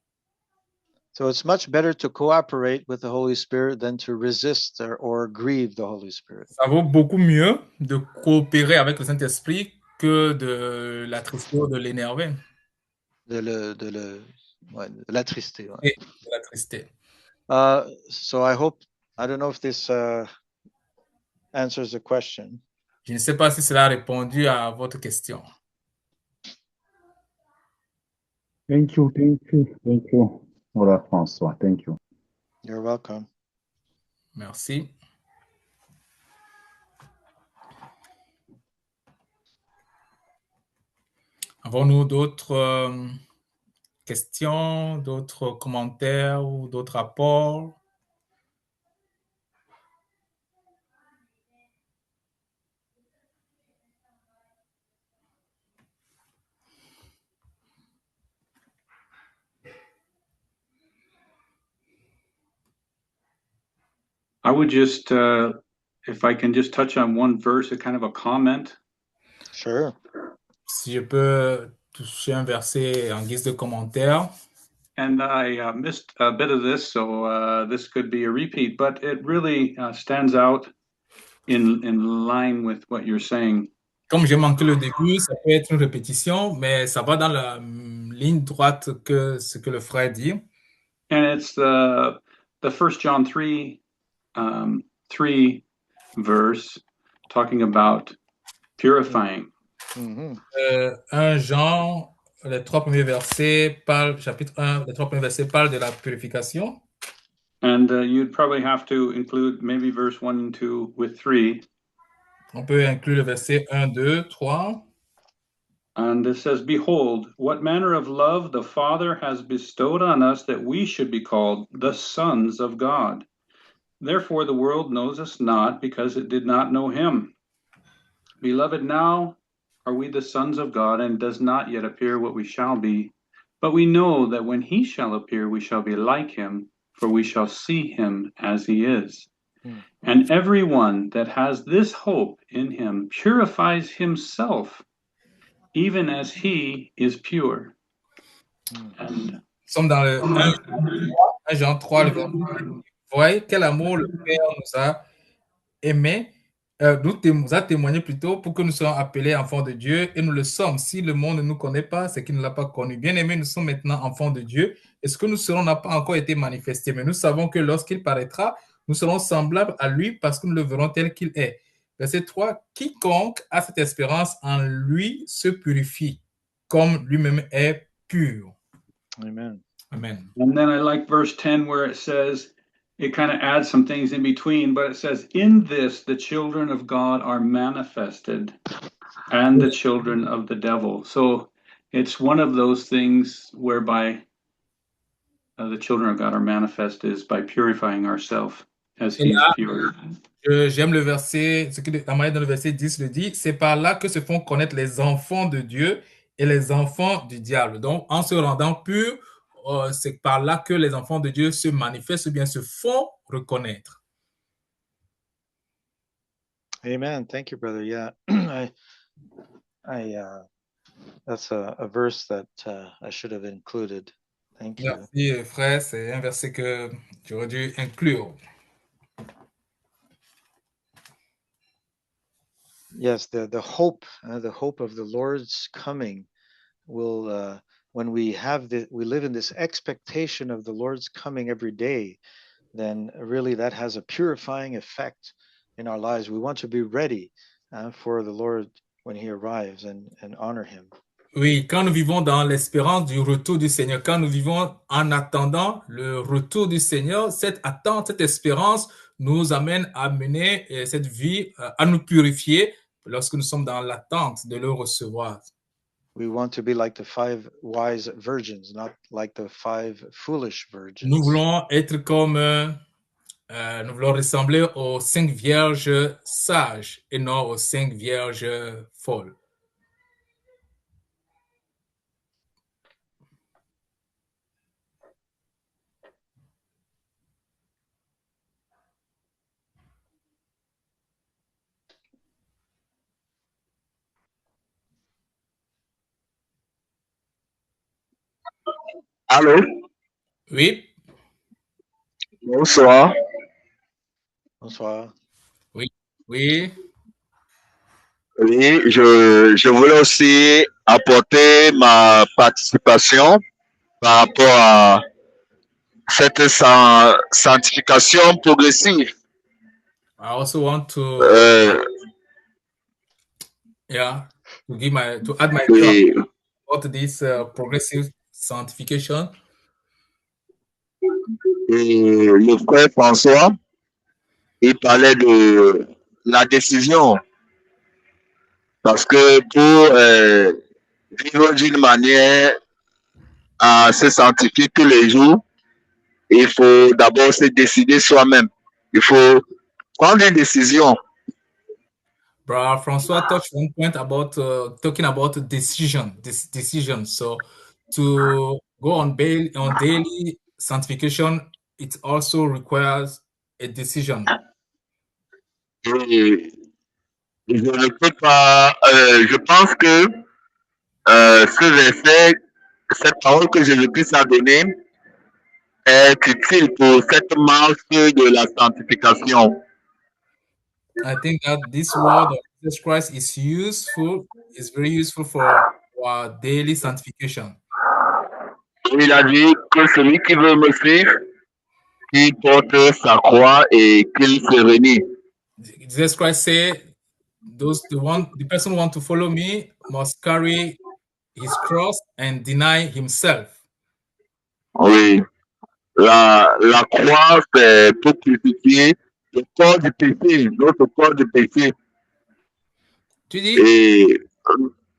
So it's much better to cooperate with the Holy Spirit than to resist or grieve the Holy Spirit. Ça vaut beaucoup mieux de coopérer avec le Saint-Esprit que de l'attrister ou de l'énerver. De l'attrister. Ouais. Et de l'attrister. So I don't know if this answers the question. Je ne sais pas si cela a répondu à votre question. Thank you. Voilà, François. Thank you. You're welcome. Merci. Avons-nous d'autres questions, d'autres commentaires ou d'autres apports? I would just, if I can just touch on one verse, a kind of a comment. Sure. Si je peux toucher un verset en guise de commentaire. And I missed a bit of this, so this could be a repeat, but it really stands out in line with what you're saying. Comme j'ai manqué le début, ça peut être une répétition, mais ça va dans la ligne droite que ce que le frère dit. And it's the 1 John 3, 3 verse talking about purifying. 1 Jean, les 3 premiers versets parlent, chapitre 1, les 3 premiers versets parlent de la purification. And you'd probably have to include maybe verse 1 and 2 with 3. On peut inclure le verset 1, 2, 3. And it says, Behold, what manner of love the Father has bestowed on us that we should be called the sons of God. Therefore the world knows us not, because it did not know him. Beloved, now are we the sons of God, and does not yet appear what we shall be. But we know that when he shall appear, we shall be like him, for we shall see him as he is. And everyone that has this hope in him purifies himself, even as he is pure. And Nous sommes dans le 1 Jean 3, le verset. Vous voyez quel amour le Père nous a aimé, nous a témoigné plutôt pour que nous soyons appelés enfants de Dieu, et nous le sommes. Si le monde ne nous connaît pas, c'est qu'il ne l'a pas connu. Bien aimés, nous sommes maintenant enfants de Dieu, et ce que nous serons n'a pas encore été manifesté, mais nous savons que lorsqu'il paraîtra, nous serons semblables à lui parce que nous le verrons tel qu'il est. Verset 3, quiconque a cette espérance en lui se purifie, comme lui-même est pur. Amen. Amen. And then I like verse 10 where it says, it kind of adds some things in between, but it says, in this the children of God are manifested and the children of the devil. So it's one of those things whereby the children of God are manifested is by purifying ourselves as he is pure. J'aime le verset, ce que la manière dont le verset 10 le dit, c'est par là que se font connaître les enfants de Dieu et les enfants du diable. Donc, en se rendant purs, c'est par là que les enfants de Dieu se manifestent ou bien se font reconnaître. Amen. Thank you, brother. Yeah, that's a verse that I should have included. Thank you. Merci, frère. C'est un verset que j'aurais dû inclure. Yes, the hope of the Lord's coming will, when we live in this expectation of the Lord's coming every day, then really that has a purifying effect in our lives. We want to be ready for the Lord when he arrives and honor him. Oui, quand nous vivons dans l'espérance du retour du Seigneur, quand nous vivons en attendant le retour du Seigneur, cette attente, cette espérance nous amène à mener cette vie, à nous purifier lorsque nous sommes dans l'attente de le recevoir. We want to be like the 5 wise virgins, not like the 5 foolish virgins. Nous voulons être comme, nous voulons ressembler aux 5 vierges sages et non aux 5 vierges folles. Allô? Oui, Bonsoir. Bonsoir. oui. Oui, je voulais aussi apporter ma participation par rapport à cette sanctification progressive. I also want to, to add my Oui, thought about this progressive sanctification. et le frère François, il parlait de la décision. Parce que pour vivre d'une manière à se sanctifier tous les jours, il faut d'abord se décider soi-même. Il faut prendre une décision. Brother Francois touched one point about talking about decision. So to go on daily sanctification, it also requires a decision. Et je ne peux pas, je pense que ce verset, cette parole que Jésus-Christ a donnée est utile pour cette marche de la sanctification. I think that this word of Jesus Christ is very useful for our daily sanctification. Il a dit que celui qui veut me suivre, qu'il porte sa croix et qu'il se renie. Jesus Christ said, the person who want to follow me must carry his cross and deny himself. Oui, la croix, c'est pour crucifier le corps du péché, notre corps du péché. Tu dis? Et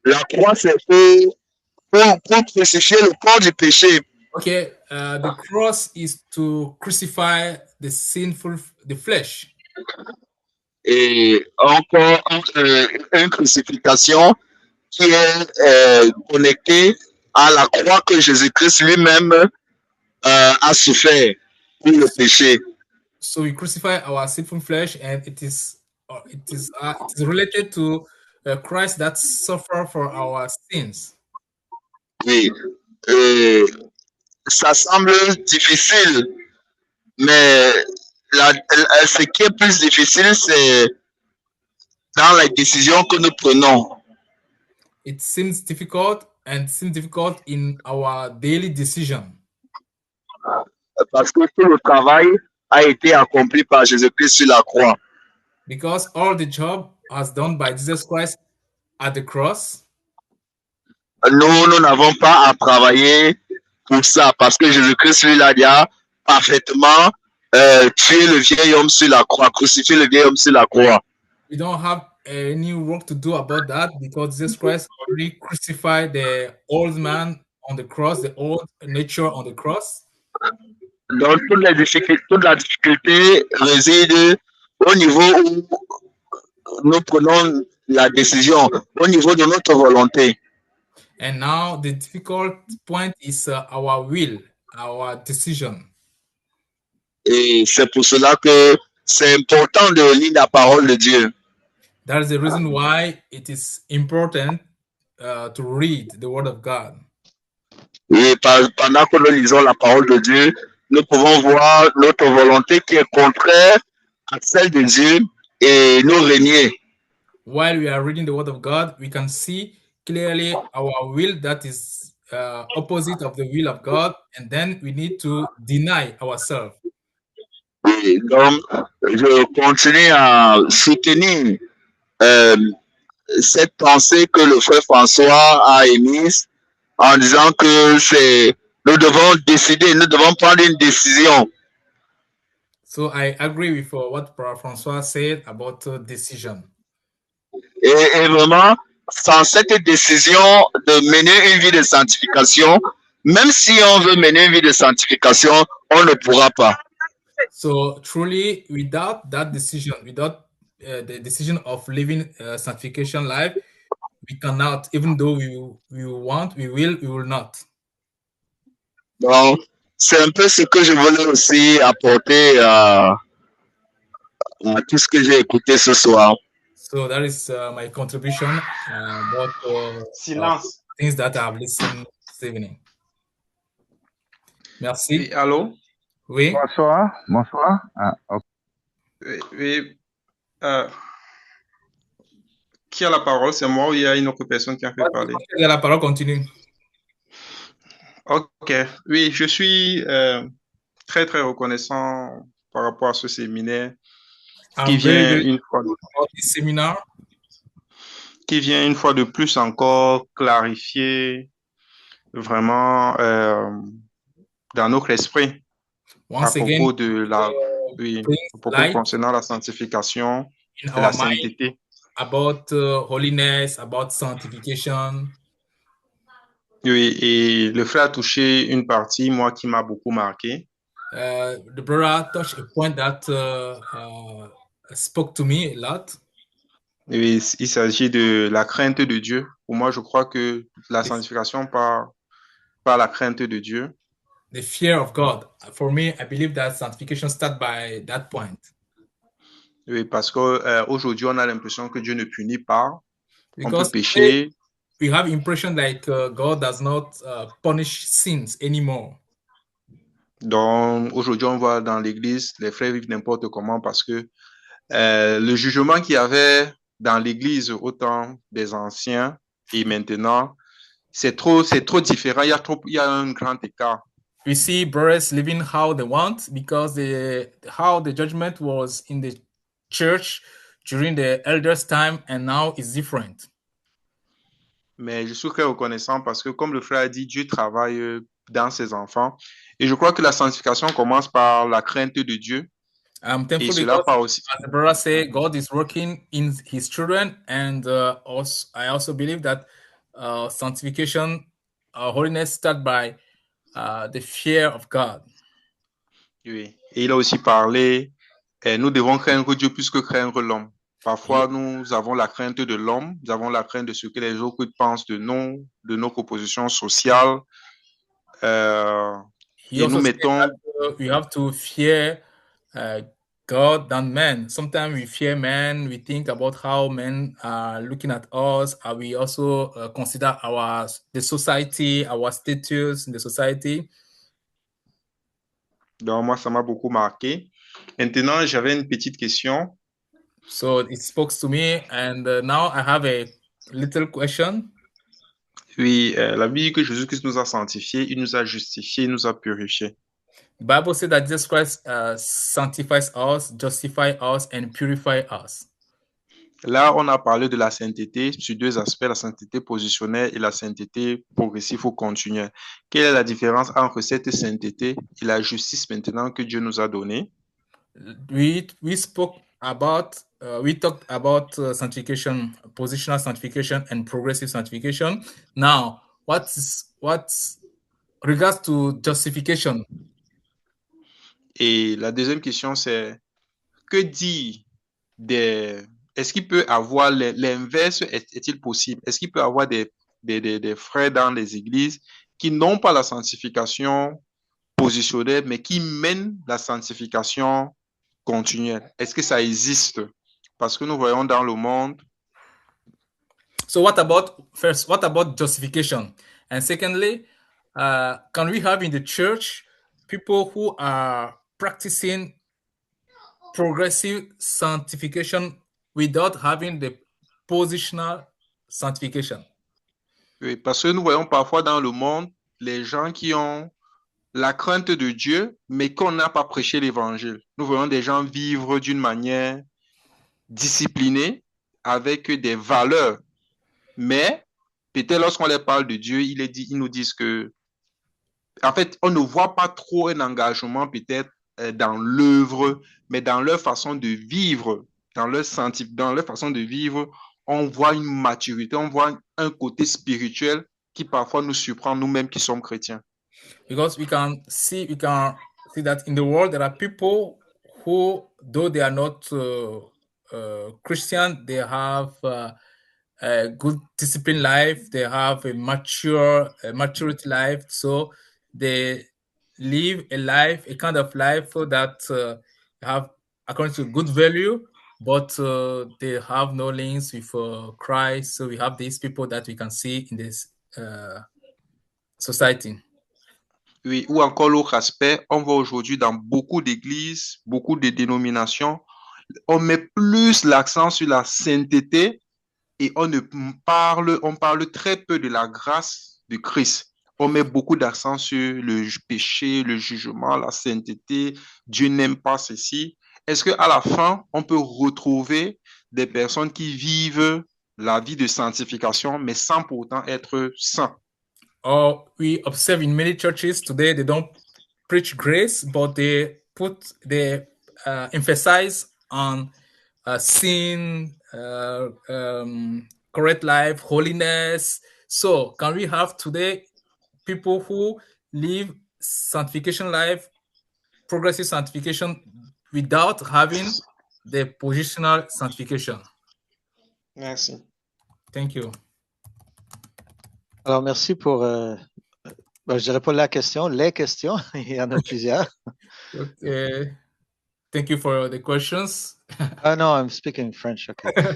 la croix, c'est pour crucifier le corps du péché. Okay, the cross is to crucify the flesh. Et encore une crucifixion qui est connectée à la croix que Jésus-Christ lui-même a souffert pour le péché. So we crucify our sinful flesh, and it is related to Christ that suffered for our sins. Oui, ça semble difficile, mais ce qui est plus difficile, c'est dans les décisions que nous prenons. It seems difficult in our daily decision. Parce que tout le travail a été accompli par Jésus-Christ sur la croix. Because all the job has done by Jesus Christ at the cross. Nous n'avons pas à travailler pour ça, parce que Jésus-Christ, lui, l'a déjà parfaitement tué le vieil homme sur la croix, crucifié le vieil homme sur la croix. We don't have any work to do about that, because Jesus Christ already crucified the old man on the cross, the old nature on the cross. Donc, toute la difficulté réside au niveau où nous prenons la décision, au niveau de notre volonté. And now the difficult point is our will, our decision. Et c'est pour cela que c'est important de lire la parole de Dieu. That is the reason why it is important to read the Word of God. Et pendant que nous lisons la parole de Dieu, nous pouvons voir notre volonté qui est contraire à celle de Dieu et nous régner. While we are reading the Word of God, we can see clearly our will that is opposite of the will of God, and then we need to deny ourselves. Et donc, je continue à soutenir cette pensée que le frère François a émise en disant que nous devons décider, nous devons prendre une décision. So I agree with what François said about decision. Et vraiment, sans cette décision de mener une vie de sanctification, même si on veut mener une vie de sanctification, on ne pourra pas. So truly, without that decision, without the decision of living sanctification life, we cannot, even though we want, we will not. Donc, c'est un peu ce que je voulais aussi apporter à tout ce que j'ai écouté ce soir. So that is my contribution about things that I've listened this evening. Merci. Oui, allô? Oui. Bonsoir. Bonsoir. Ah, okay. Oui. Qui a la parole? C'est moi ou il y a une autre personne qui a fait parler? La parole continue. Ok. Oui, je suis très, très reconnaissant par rapport à ce séminaire qui vient une fois de plus encore clarifier vraiment dans notre esprit à propos de concernant la sanctification et la sainteté. About holiness, about sanctification. Oui, et le frère a touché une partie, moi, qui m'a beaucoup marqué. The brother touched a point that spoke to me a lot. Oui, il s'agit de la crainte de Dieu. Pour moi, je crois que la sanctification par la crainte de Dieu. the fear of God. For me, I believe that sanctification starts by that point. Oui, parce que aujourd'hui, on a l'impression que Dieu ne punit pas. On peut Because pécher. we have impression like God does not punish sins anymore. Donc, aujourd'hui, on voit dans l'église, les frères vivent n'importe comment parce que le jugement qu'il y avait dans l'église au temps des anciens et maintenant, c'est trop différent. Il y a un grand écart. We see brothers living how they want because how the judgment was in the church during the elders' time and now is different. Mais je suis très reconnaissant parce que, comme le frère a dit, Dieu travaille dans ses enfants. Et je crois que la sanctification commence par la crainte de Dieu. I'm thankful Et cela because, part aussi. as the brother say, God is working in his children, and I also believe that sanctification, holiness, start by the fear of God. Oui. Et il a aussi parlé, nous devons craindre Dieu plus que craindre l'homme. Parfois, nous avons la crainte de l'homme, nous avons la crainte de ce que les autres pensent de nous, de nos propositions sociales. Et nous mettons... We have to fear God than men. Sometimes we fear men. We think about how men are looking at us. We also consider the society, our status in the society. Donc, moi, ça m'a beaucoup marqué. Maintenant, j'avais une petite question. So it spoke to me, and now I have a little question. Oui, la Bible dit que Jésus-Christ nous a sanctifiés, il nous a justifiés, il nous a purifiés. The Bible says that Jesus Christ sanctifies us, justifies us, and purifies us. Là, on a parlé de la sainteté sur deux aspects, la sainteté positionnelle et la sainteté progressive ou continuelle. Quelle est la différence entre cette sainteté et la justice maintenant que Dieu nous a donnée? We talked about sanctification, positional sanctification, and progressive sanctification. Now, what's regards to justification? Et la deuxième question, c'est que dire est-ce qu'il peut avoir l'inverse, est-il possible? Est-ce qu'il peut avoir des frères dans les églises qui n'ont pas la sanctification positionnelle, mais qui mènent la sanctification continuelle? Est-ce que ça existe? Parce que nous voyons dans le monde. So what about justification? And secondly, can we have in the church people who are practicing progressive sanctification without having the positional sanctification? Oui, parce que nous voyons parfois dans le monde les gens qui ont la crainte de Dieu, mais qu'on n'a pas prêché l'évangile. Nous voyons des gens vivre d'une manière disciplinée, avec des valeurs. Mais peut-être lorsqu'on leur parle de Dieu, ils nous disent que, en fait, on ne voit pas trop un engagement peut-être dans l'œuvre, mais dans leur façon de vivre, dans leur façon de vivre, on voit une maturité, on voit un côté spirituel qui parfois nous surprend nous-mêmes qui sommes chrétiens. Because we can see that in the world there are people who, though they are not Christian, they have a good disciplined life. They have a maturity life. So they live a kind of life that have according to good value, but they have no links with Christ. So we have these people that we can see in this society. Oui, ou encore l'autre aspect, on voit aujourd'hui dans beaucoup d'églises, beaucoup de dénominations, on met plus l'accent sur la sainteté et on parle très peu de la grâce de Christ. On met beaucoup d'accent sur le péché, le jugement, la sainteté. Dieu n'aime pas ceci. Est-ce qu'à la fin, on peut retrouver des personnes qui vivent la vie de sanctification, mais sans pour autant être saints? We observe in many churches today, they don't preach grace, but they emphasize on sin, correct life, holiness. So can we have today people who live sanctification life, progressive sanctification, without having the positional sanctification? Merci. Thank you. Alors, merci pour Ben, je dirais pas la question, les questions. Il y en a plusieurs. Okay. Thank you for the questions. No, I'm speaking French. Okay.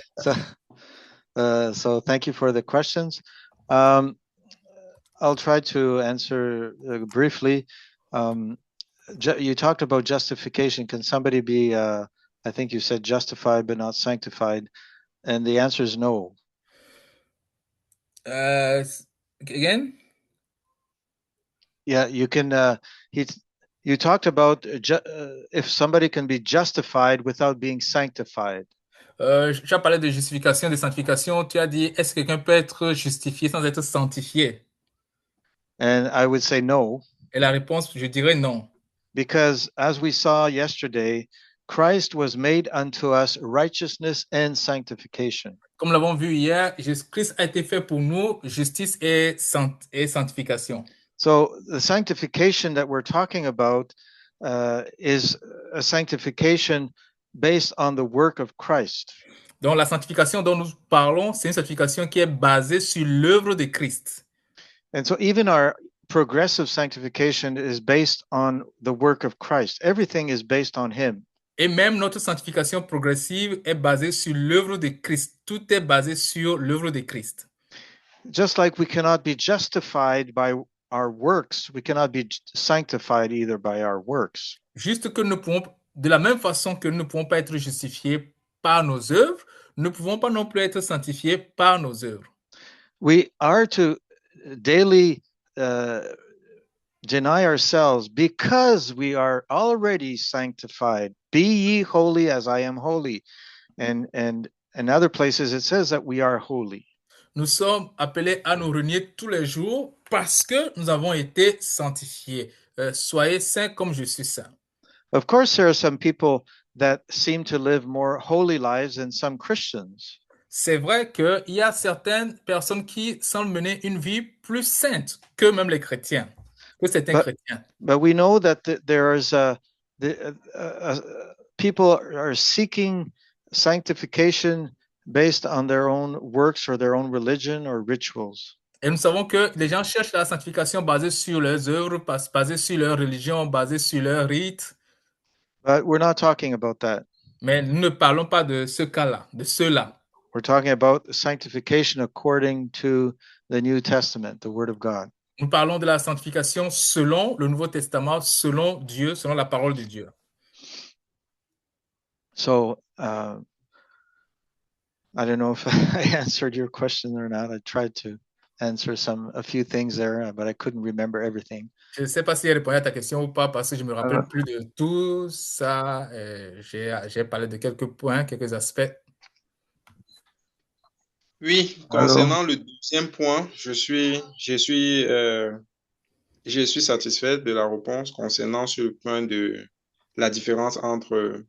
So thank you for the questions. I'll try to answer briefly. You talked about justification. Can somebody be, I think you said justified but not sanctified? And the answer is no. Again? Yeah, you can. You talked about if somebody can be justified without being sanctified. Tu as parlé de justification, de sanctification. Tu as dit, est-ce que quelqu'un peut être justifié sans être sanctifié? And I would say no. Et la réponse, je dirais non. Because as we saw yesterday, Christ was made unto us righteousness and sanctification. Comme l'avons vu hier, Jésus-Christ a été fait pour nous justice et sanctification. So the sanctification that we're talking about is a sanctification based on the work of Christ. Donc la sanctification dont nous parlons, c'est une sanctification qui est basée sur l'œuvre de Christ. And so even our progressive sanctification is based on the work of Christ. Everything is based on him. Et même notre sanctification progressive est basée sur l'œuvre de Christ. Tout est basé sur l'œuvre de Christ. Just like we cannot be justified by our works, we cannot be sanctified either by our works. Juste que nous pouvons, de la même façon que nous ne pouvons pas être justifiés par nos œuvres, nous ne pouvons pas non plus être sanctifiés par nos œuvres. We are to daily deny ourselves because we are already sanctified. Be ye holy as I am holy. And in other places it says that we are holy. Nous sommes appelés à nous renier tous les jours parce que nous avons été sanctifiés. Soyez saints comme je suis saint. Of course, there are some people that seem to live more holy lives than some Christians. C'est vrai qu'il y a certaines personnes qui semblent mener une vie plus sainte que même les chrétiens, que certains chrétiens. But we know that there is people are seeking sanctification based on their own works or their own religion or rituals. Et nous savons que les gens cherchent la sanctification basée sur leurs œuvres, basée sur leur religion, basée sur leurs rites. But we're not talking about that. Mais nous ne parlons pas de ce cas-là, de ceux-là. We're talking about sanctification according to the New Testament, the Word of God. Nous parlons de la sanctification selon le Nouveau Testament, selon Dieu, selon la parole de Dieu. So, I don't know if I answered your question or not. I tried to answer a few things there, but I couldn't remember everything. Je ne sais pas si j'ai répondu à ta question ou pas parce que je ne me rappelle plus de tout ça. J'ai parlé de quelques points, quelques aspects. Oui, concernant le deuxième point, je suis satisfait de la réponse concernant ce point de la différence entre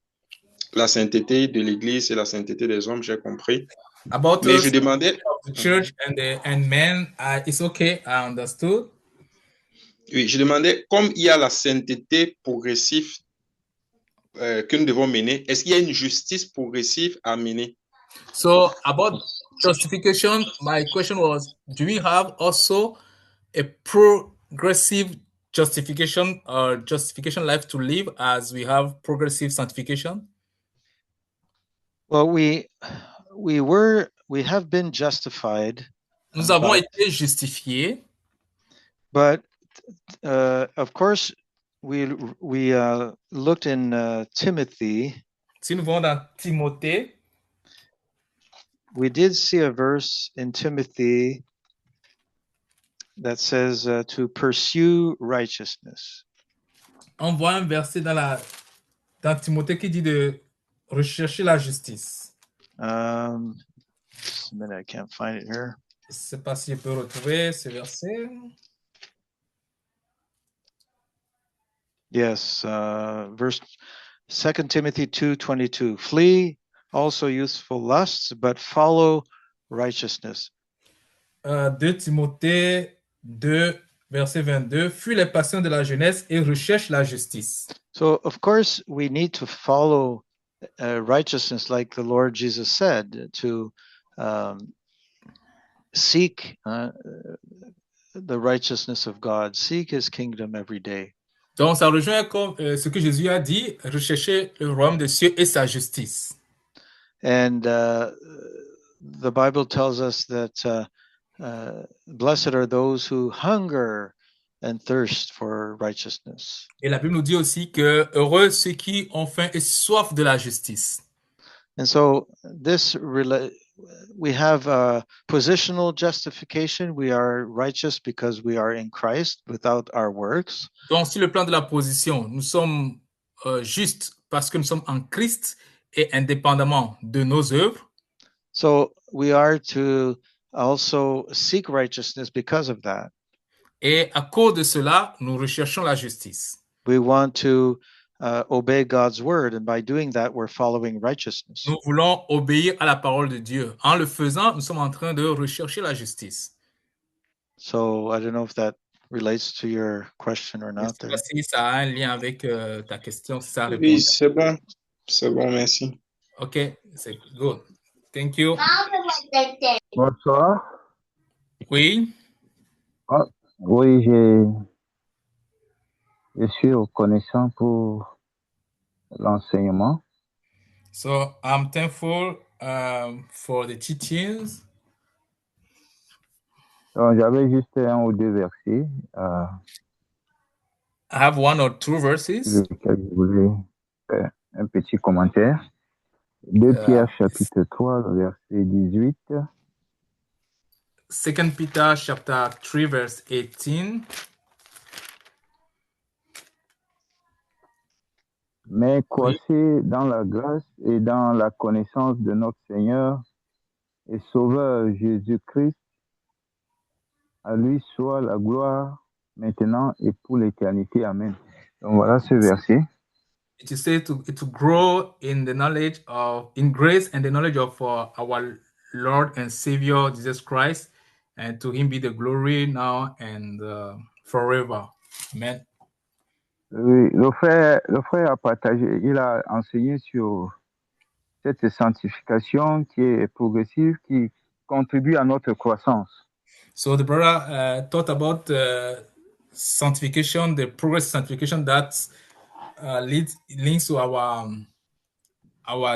la sainteté de l'Église et la sainteté des hommes, j'ai compris. Mais je demandais... The church and men, it's okay, I understood. Oui, je demandais, comme il y a la sainteté progressive que nous devons mener, est-ce qu'il y a une justice progressive à mener? So, about justification, my question was, do we have also a progressive justification or justification life to live as we have progressive sanctification? Well, we have been justified. Nous avons été justifiés. But of course, we looked in Timothy. Si nous voyons dans Timothée, we did see a verse in Timothy that says to pursue righteousness. On voit un verset dans Timothée qui dit de rechercher la justice. Just a minute, I can't find it here. Je ne sais pas si je peux retrouver ce verset. Yes, verse 2 Timothy 2:22. Flee also youthful lusts, but follow righteousness. 2 Timothée 2, verset 22. Fuis les passions de la jeunesse et recherche la justice. So, of course, we need to follow righteousness, like the Lord Jesus said, to seek the righteousness of God. Seek his kingdom every day. Donc, ça rejoint comme ce que Jésus a dit, rechercher le royaume des cieux et sa justice. And the Bible tells us that blessed are those who hunger and thirst for righteousness. Et la Bible nous dit aussi que heureux ceux qui ont faim et soif de la justice. And so we have positional justification. We are righteous because we are in Christ without our works. Donc, sur le plan de la position, nous sommes justes parce que nous sommes en Christ et indépendamment de nos œuvres. So we are to also seek righteousness because of that. Et à cause de cela, nous recherchons la justice. We want to obey God's word, and by doing that, we're following righteousness. Nous voulons obéir à la parole de Dieu. En le faisant, nous sommes en train de rechercher la justice. So I don't know if that relates to your question or Je ne not. sais pas si ça a un lien avec ta question, si ça répond. Oui, c'est bon. C'est bon, merci. OK, c'est good. Thank you. Bonsoir. Oui. Oui, je suis reconnaissant pour l'enseignement. So I'm thankful for the teachings. Donc, j'avais juste un ou deux versets I have one or two verses. sur lesquels je voulais faire un petit commentaire. 2 Pierre chapitre 3, le verset 18. 2 Peter chapter 3 verse 18. Mais croissez dans la grâce et dans la connaissance de notre Seigneur et Sauveur Jésus-Christ. À lui soit la gloire maintenant et pour l'éternité. Amen. Donc voilà ce verset. It is said to grow in the knowledge in grace and the knowledge of our Lord and Savior Jesus Christ, and to him be the glory now and forever. Amen. Oui, le frère a partagé, il a enseigné sur cette sanctification qui est progressive, qui contribue à notre croissance. So the brother taught about sanctification, the progress sanctification that links to our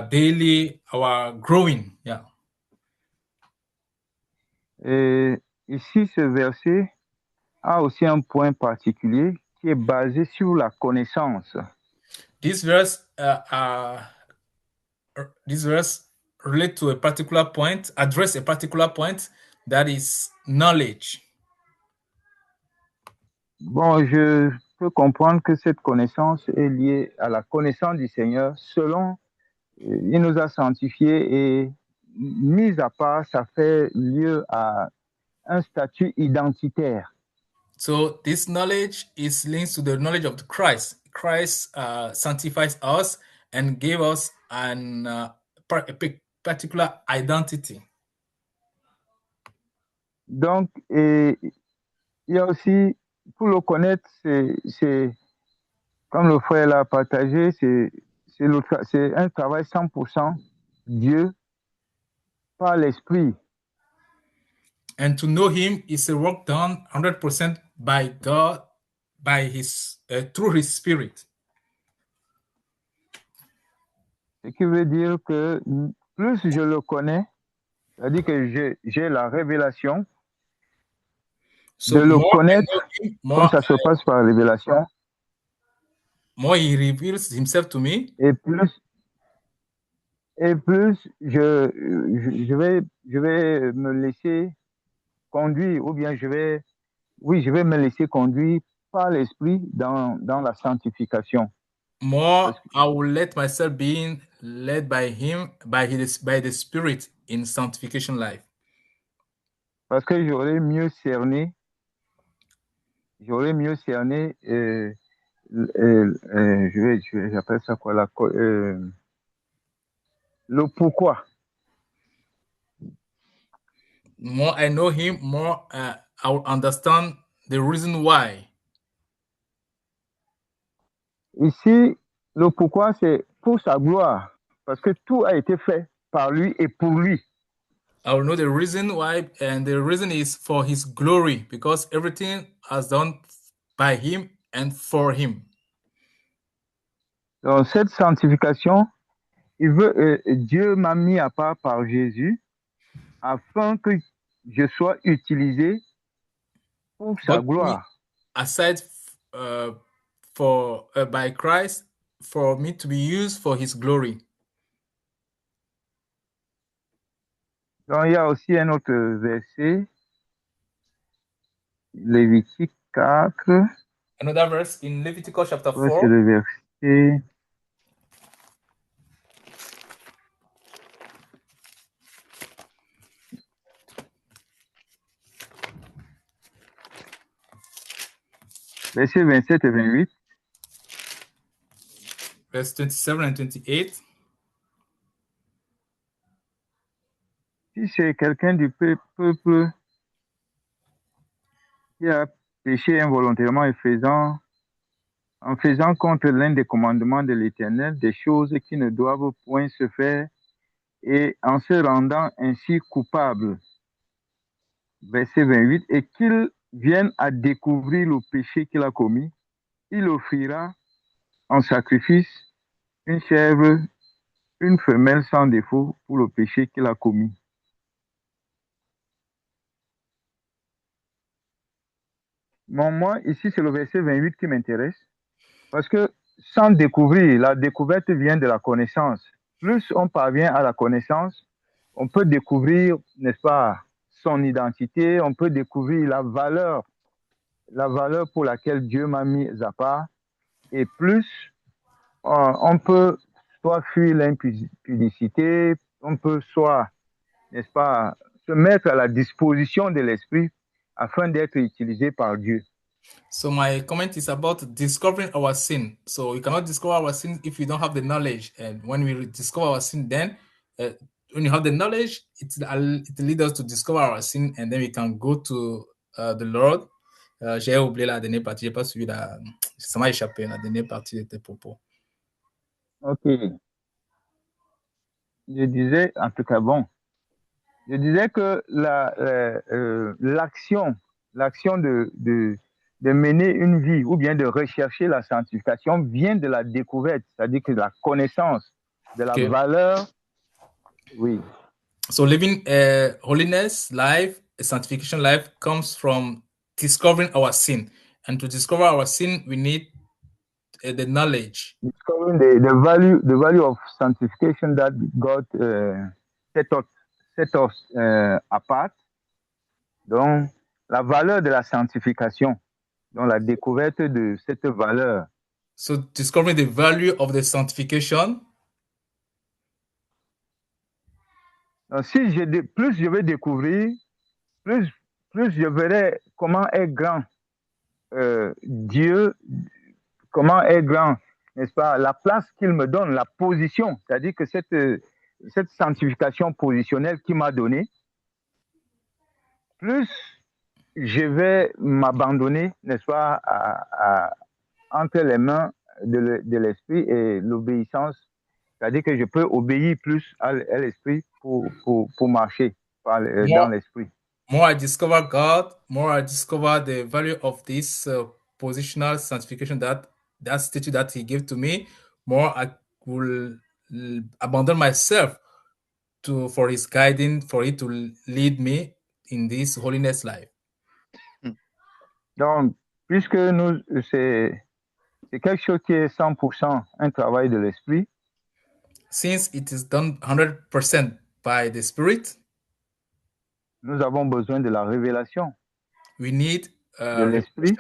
daily, our growing. Yeah. Et ici, ce verset a aussi un point particulier qui est basé sur la connaissance. This verse relate to a particular point, address a particular point that is knowledge. Bon, je peux comprendre que cette connaissance est liée à la connaissance du Seigneur selon il nous a sanctifiés et mis à part, ça fait lieu à un statut identitaire. So this knowledge is linked to the knowledge of Christ. Christ sanctifies us and gave us a particular identity. Donc, il y a aussi, pour le connaître, c'est comme le frère l'a partagé, c'est un travail 100% Dieu par l'Esprit. And to know him is a work done 100% by God, by through his Spirit. Ce qui veut dire que plus je le connais, c'est-à-dire que j'ai la révélation, So de le more connaître, I know him, comme ça se passe par révélation, more he reveals himself to me. et plus je vais me laisser conduire, ou bien je vais me laisser conduire par l'Esprit dans la sanctification. More I will let myself be led by him, by the Spirit in sanctification life. Parce que j'aurais mieux cerné j'appelle ça quoi, le pourquoi. More I know him, more I will understand the reason why. Ici, le pourquoi, c'est pour sa gloire, parce que tout a été fait par lui et pour lui. I will know the reason why, and the reason is for his glory, because everything is done by him and for him. Dans cette sanctification, Dieu m'a mis à part par Jésus afin que je sois utilisé pour sa God put me gloire. aside by Christ for me to be used for his glory. Donc, il y a aussi un autre verset, Lévitique 4, Another verse in Leviticus chapter ouais, 4, c'est le verset. Versets 27 et 28. verse 27 and 28. Si c'est quelqu'un du peuple qui a péché involontairement en faisant contre l'un des commandements de l'Éternel des choses qui ne doivent point se faire et en se rendant ainsi coupable. Verset 28, et qu'il vienne à découvrir le péché qu'il a commis, il offrira en sacrifice une chèvre, une femelle sans défaut pour le péché qu'il a commis. Bon, moi, ici, c'est le verset 28 qui m'intéresse, parce que sans découvrir, la découverte vient de la connaissance. Plus on parvient à la connaissance, on peut découvrir, n'est-ce pas, son identité, on peut découvrir la valeur pour laquelle Dieu m'a mis à part, et plus on peut soit fuir l'impudicité, on peut soit, n'est-ce pas, se mettre à la disposition de l'esprit afin d'être utilisé par Dieu. So my comment is about discovering our sin. So you cannot discover our sin if you don't have the knowledge. And when we discover our sin, then when you have the knowledge, it leads us to discover our sin, and then we can go to the Lord. J'ai oublié la dernière partie, j'ai pas suivi ça m'a échappé la dernière partie de tes propos. Ok. Je disais, en tout cas, bon, je disais que l'action de mener une vie ou bien de rechercher la sanctification vient de la découverte, c'est-à-dire que la connaissance de la valeur. Oui. So living a holiness life, a sanctification life comes from discovering our sin. And to discover our sin, we need the knowledge. Discovering the value of sanctification that God set us apart. Donc, la valeur de la sanctification, donc la découverte de cette valeur. So discovering the value of the sanctification. Donc, plus je vais découvrir, plus je verrai comment est grand Dieu, comment est grand, n'est-ce pas, la place qu'il me donne, la position, c'est-à-dire que cette sanctification positionnelle qu'il m'a donnée, plus je vais m'abandonner, n'est-ce pas, entre les mains de l'esprit et l'obéissance, c'est-à-dire que je peux obéir plus à l'esprit pour marcher dans l'esprit. More I discover God, more I discover the value of this positional sanctification, that statue that He gave to me, more I will abandon myself for His guiding, for it to lead me in this holiness life. Donc, puisque c'est quelque chose qui est 100% un travail de l'esprit. Since it is done 100% by the Spirit, nous avons besoin de la révélation. We need de l'esprit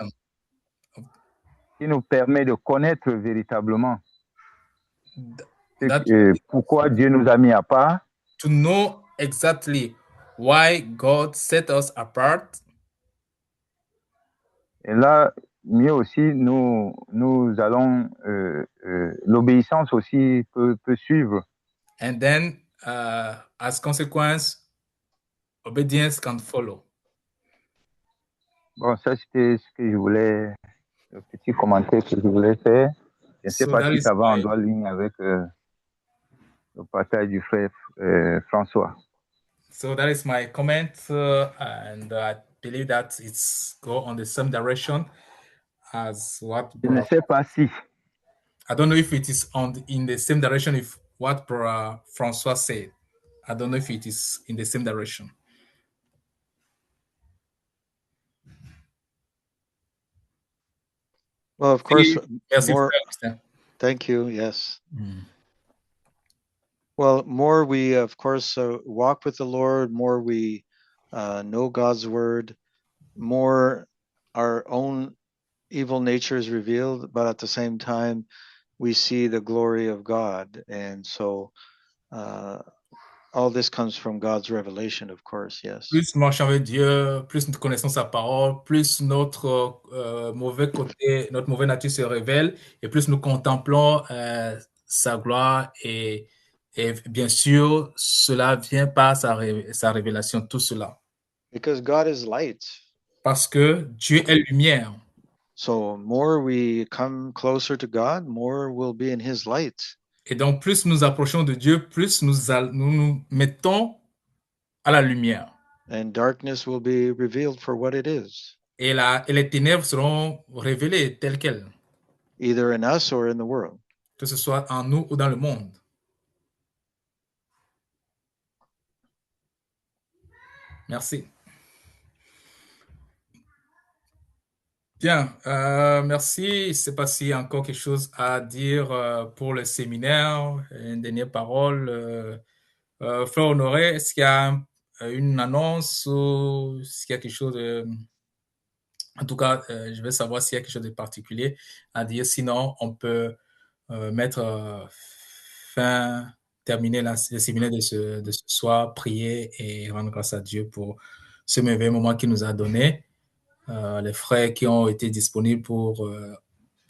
qui nous permet de connaître véritablement pourquoi Dieu nous a mis à part. To know exactly why God set us apart. Et là, mieux aussi, nous allons, l'obéissance aussi peut suivre. And then, as consequence, obedience can follow. Bon, ça c'était ce que je voulais, le petit commentaire que je voulais faire. Je ne sais pas si ça va en droit ligne avec le partage du frère François. So that is my comment, and I believe that it's go on the same direction as what. Je ne sais pas si. I don't know if it is in the same direction if what Francois said. I don't know if it is in the same direction. Well, of course, Merci, more. frère Augustin. Thank you. Yes. Well, more we, of course, walk with the Lord, more we know God's word, more our own evil nature is revealed, but at the same time, we see the glory of God. And so all this comes from God's revelation, of course, yes. Plus nous marchons avec Dieu, plus nous connaissons sa parole, plus notre mauvais côté, notre mauvaise nature se révèle, et plus nous contemplons sa gloire, et bien sûr, cela vient par sa révélation, tout cela. Because God is light. Parce que Dieu est lumière. So more we come closer to God, more we'll be in his light. Et donc, plus nous approchons de Dieu, plus nous nous mettons à la lumière. And darkness will be revealed for what it is. Et les ténèbres seront révélées telles quelles. Either in us or in the world. Que ce soit en nous ou dans le monde. Merci. Bien, merci. Je ne sais pas s'il y a encore quelque chose à dire pour le séminaire. Une dernière parole. Frère Honoré, est-ce qu'il y a une annonce ou est-ce qu'il y a quelque chose de... En tout cas, je vais savoir s'il y a quelque chose de particulier à dire. Sinon, on peut terminer le séminaire de ce soir, prier et rendre grâce à Dieu pour ce merveilleux moment qu'il nous a donné. Les frères qui ont été disponibles pour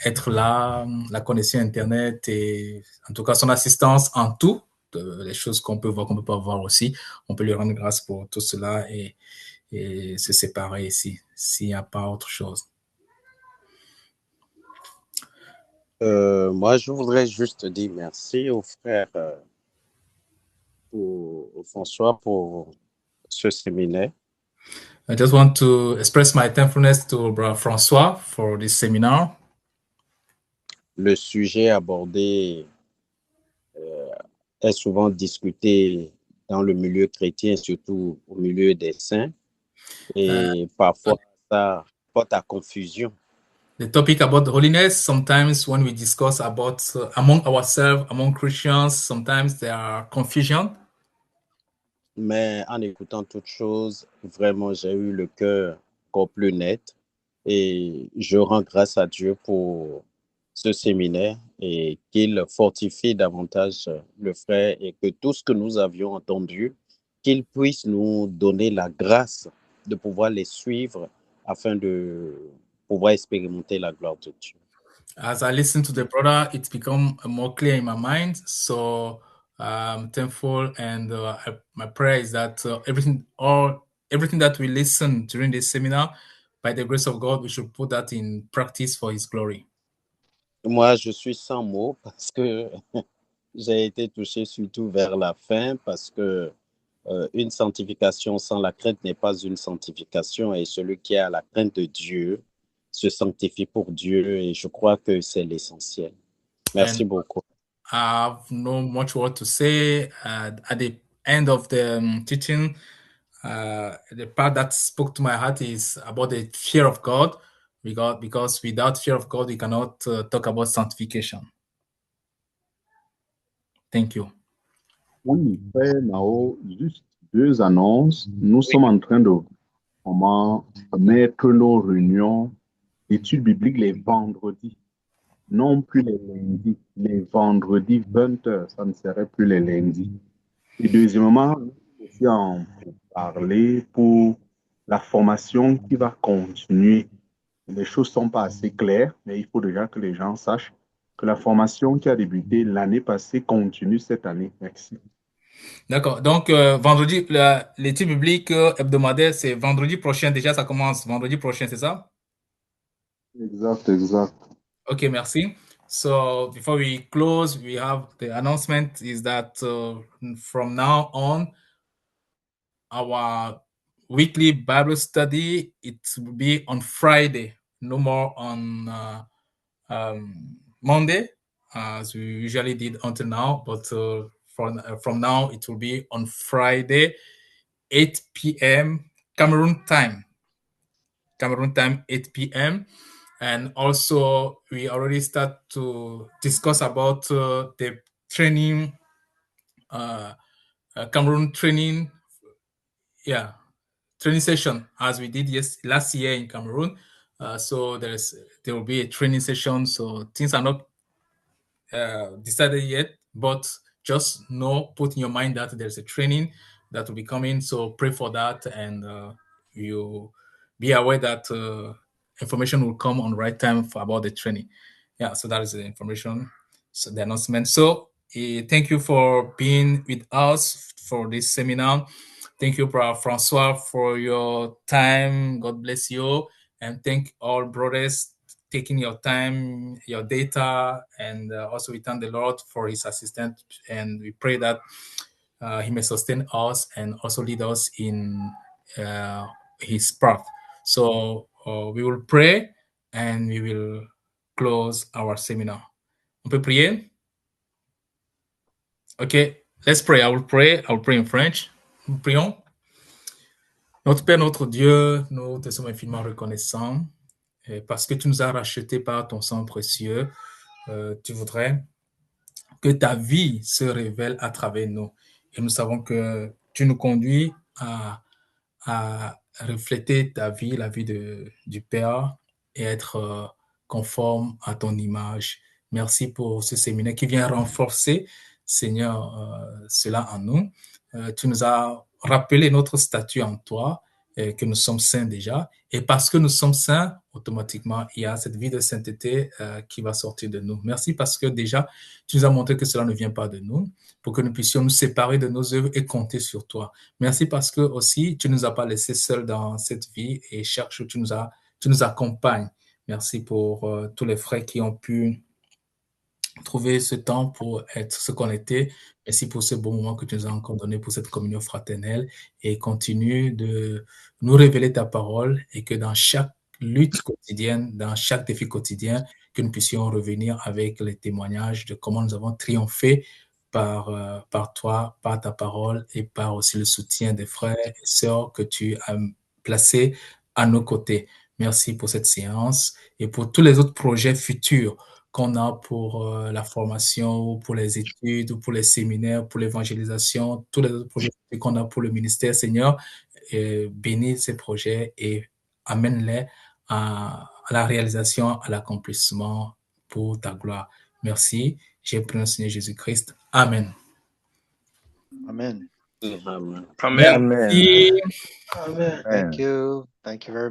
être là, la connexion Internet et en tout cas son assistance en tout, les choses qu'on peut voir, qu'on ne peut pas voir aussi. On peut lui rendre grâce pour tout cela et se séparer ici, s'il n'y a pas autre chose. Moi, je voudrais juste dire merci au frère François pour ce séminaire. I just want to express my thankfulness to Brother François for this seminar. Le sujet abordé est souvent discuté dans le milieu chrétien, surtout au milieu des saints, et parfois ça porte à confusion. The topic about holiness, sometimes when we discuss about among ourselves, among Christians, sometimes there are confusion. Mais en écoutant toutes choses, vraiment, j'ai eu le cœur encore plus net et je rends grâce à Dieu pour ce séminaire et qu'il fortifie davantage le frère et que tout ce que nous avions entendu, qu'il puisse nous donner la grâce de pouvoir les suivre afin de pouvoir expérimenter la gloire de Dieu. As I listen to the brother, it's become more clear in my mind. So I'm thankful, and my prayer is that everything that we listen during this seminar, by the grace of God, we should put that in practice for His glory. Moi, je suis sans mots parce que j'ai été touché surtout vers la fin parce que une sanctification sans la crainte n'est pas une sanctification et celui qui a la crainte de Dieu se sanctifie pour Dieu et je crois que c'est l'essentiel. Merci beaucoup. I have no much word to say. At the end of the teaching, the part that spoke to my heart is about the fear of God, because without fear of God, we cannot talk about sanctification. Thank you. Oui, Frère Nao, juste 2 annonces. Nous sommes en train de mettre nos réunions d'études bibliques les vendredis, non plus les lundis. Les vendredis 20h, ça ne serait plus les lundis. Et deuxièmement, nous aussi en parler pour la formation qui va continuer. Les choses ne sont pas assez claires, mais il faut déjà que les gens sachent que la formation qui a débuté l'année passée continue cette année. Merci. D'accord. Donc, vendredi, l'étude biblique hebdomadaire, c'est vendredi prochain. Déjà, ça commence vendredi prochain, c'est ça? Exact. Okay, merci. So before we close, we have the announcement is that from now on, our weekly Bible study, it will be on Friday, no more on Monday, as we usually did until now, but from now it will be on Friday, 8 p.m. Cameroon time, 8 p.m. And also we already start to discuss about the training, Cameroon training, training session as we did last year in Cameroon. So there will be a training session. So things are not decided yet, but just put in your mind that there's a training that will be coming. So pray for that, and you be aware that information will come on the right time about the training. Yeah, so that is the information, so the announcement. So thank you for being with us for this seminar. Thank you, Brother Francois, for your time. God bless you. And thank all brothers taking your time, your data, and also we thank the Lord for his assistance, and we pray that he may sustain us and also lead us in his path. So we will pray and we will close our seminar. On peut prier? Okay, let's pray. I will pray in French. Nous prions. Notre Père, notre Dieu, nous te sommes infiniment reconnaissants parce que tu nous as rachetés par ton sang précieux. Tu voudrais que ta vie se révèle à travers nous. Et nous savons que tu nous conduis à refléter ta vie, la vie du Père, et être conforme à ton image. Merci pour ce séminaire qui vient renforcer, Seigneur, cela en nous. Tu nous as rappelé notre statut en toi, que nous sommes saints déjà. Et parce que nous sommes saints, automatiquement, il y a cette vie de sainteté qui va sortir de nous. Merci parce que déjà, tu nous as montré que cela ne vient pas de nous, pour que nous puissions nous séparer de nos œuvres et compter sur toi. Merci parce que aussi, tu ne nous as pas laissés seuls dans cette vie et chaque jour, tu nous accompagnes. Merci pour tous les frères qui ont pu trouver ce temps pour se connecter. Merci pour ce bon moment que tu nous as encore donné pour cette communion fraternelle et continue de nous révéler ta parole et que dans chaque lutte quotidienne, dans chaque défi quotidien, que nous puissions revenir avec les témoignages de comment nous avons triomphé par toi, par ta parole et par aussi le soutien des frères et sœurs que tu as placés à nos côtés. Merci pour cette séance et pour tous les autres projets futurs qu'on a pour la formation, ou pour les études, ou pour les séminaires, pour l'évangélisation, tous les autres projets qu'on a pour le ministère, Seigneur, bénis ces projets et amène-les à la réalisation, à l'accomplissement pour ta gloire. Merci. J'ai prié au Seigneur Jésus-Christ. Amen. Amen. Amen. Merci. Amen. Thank you. Thank you very much.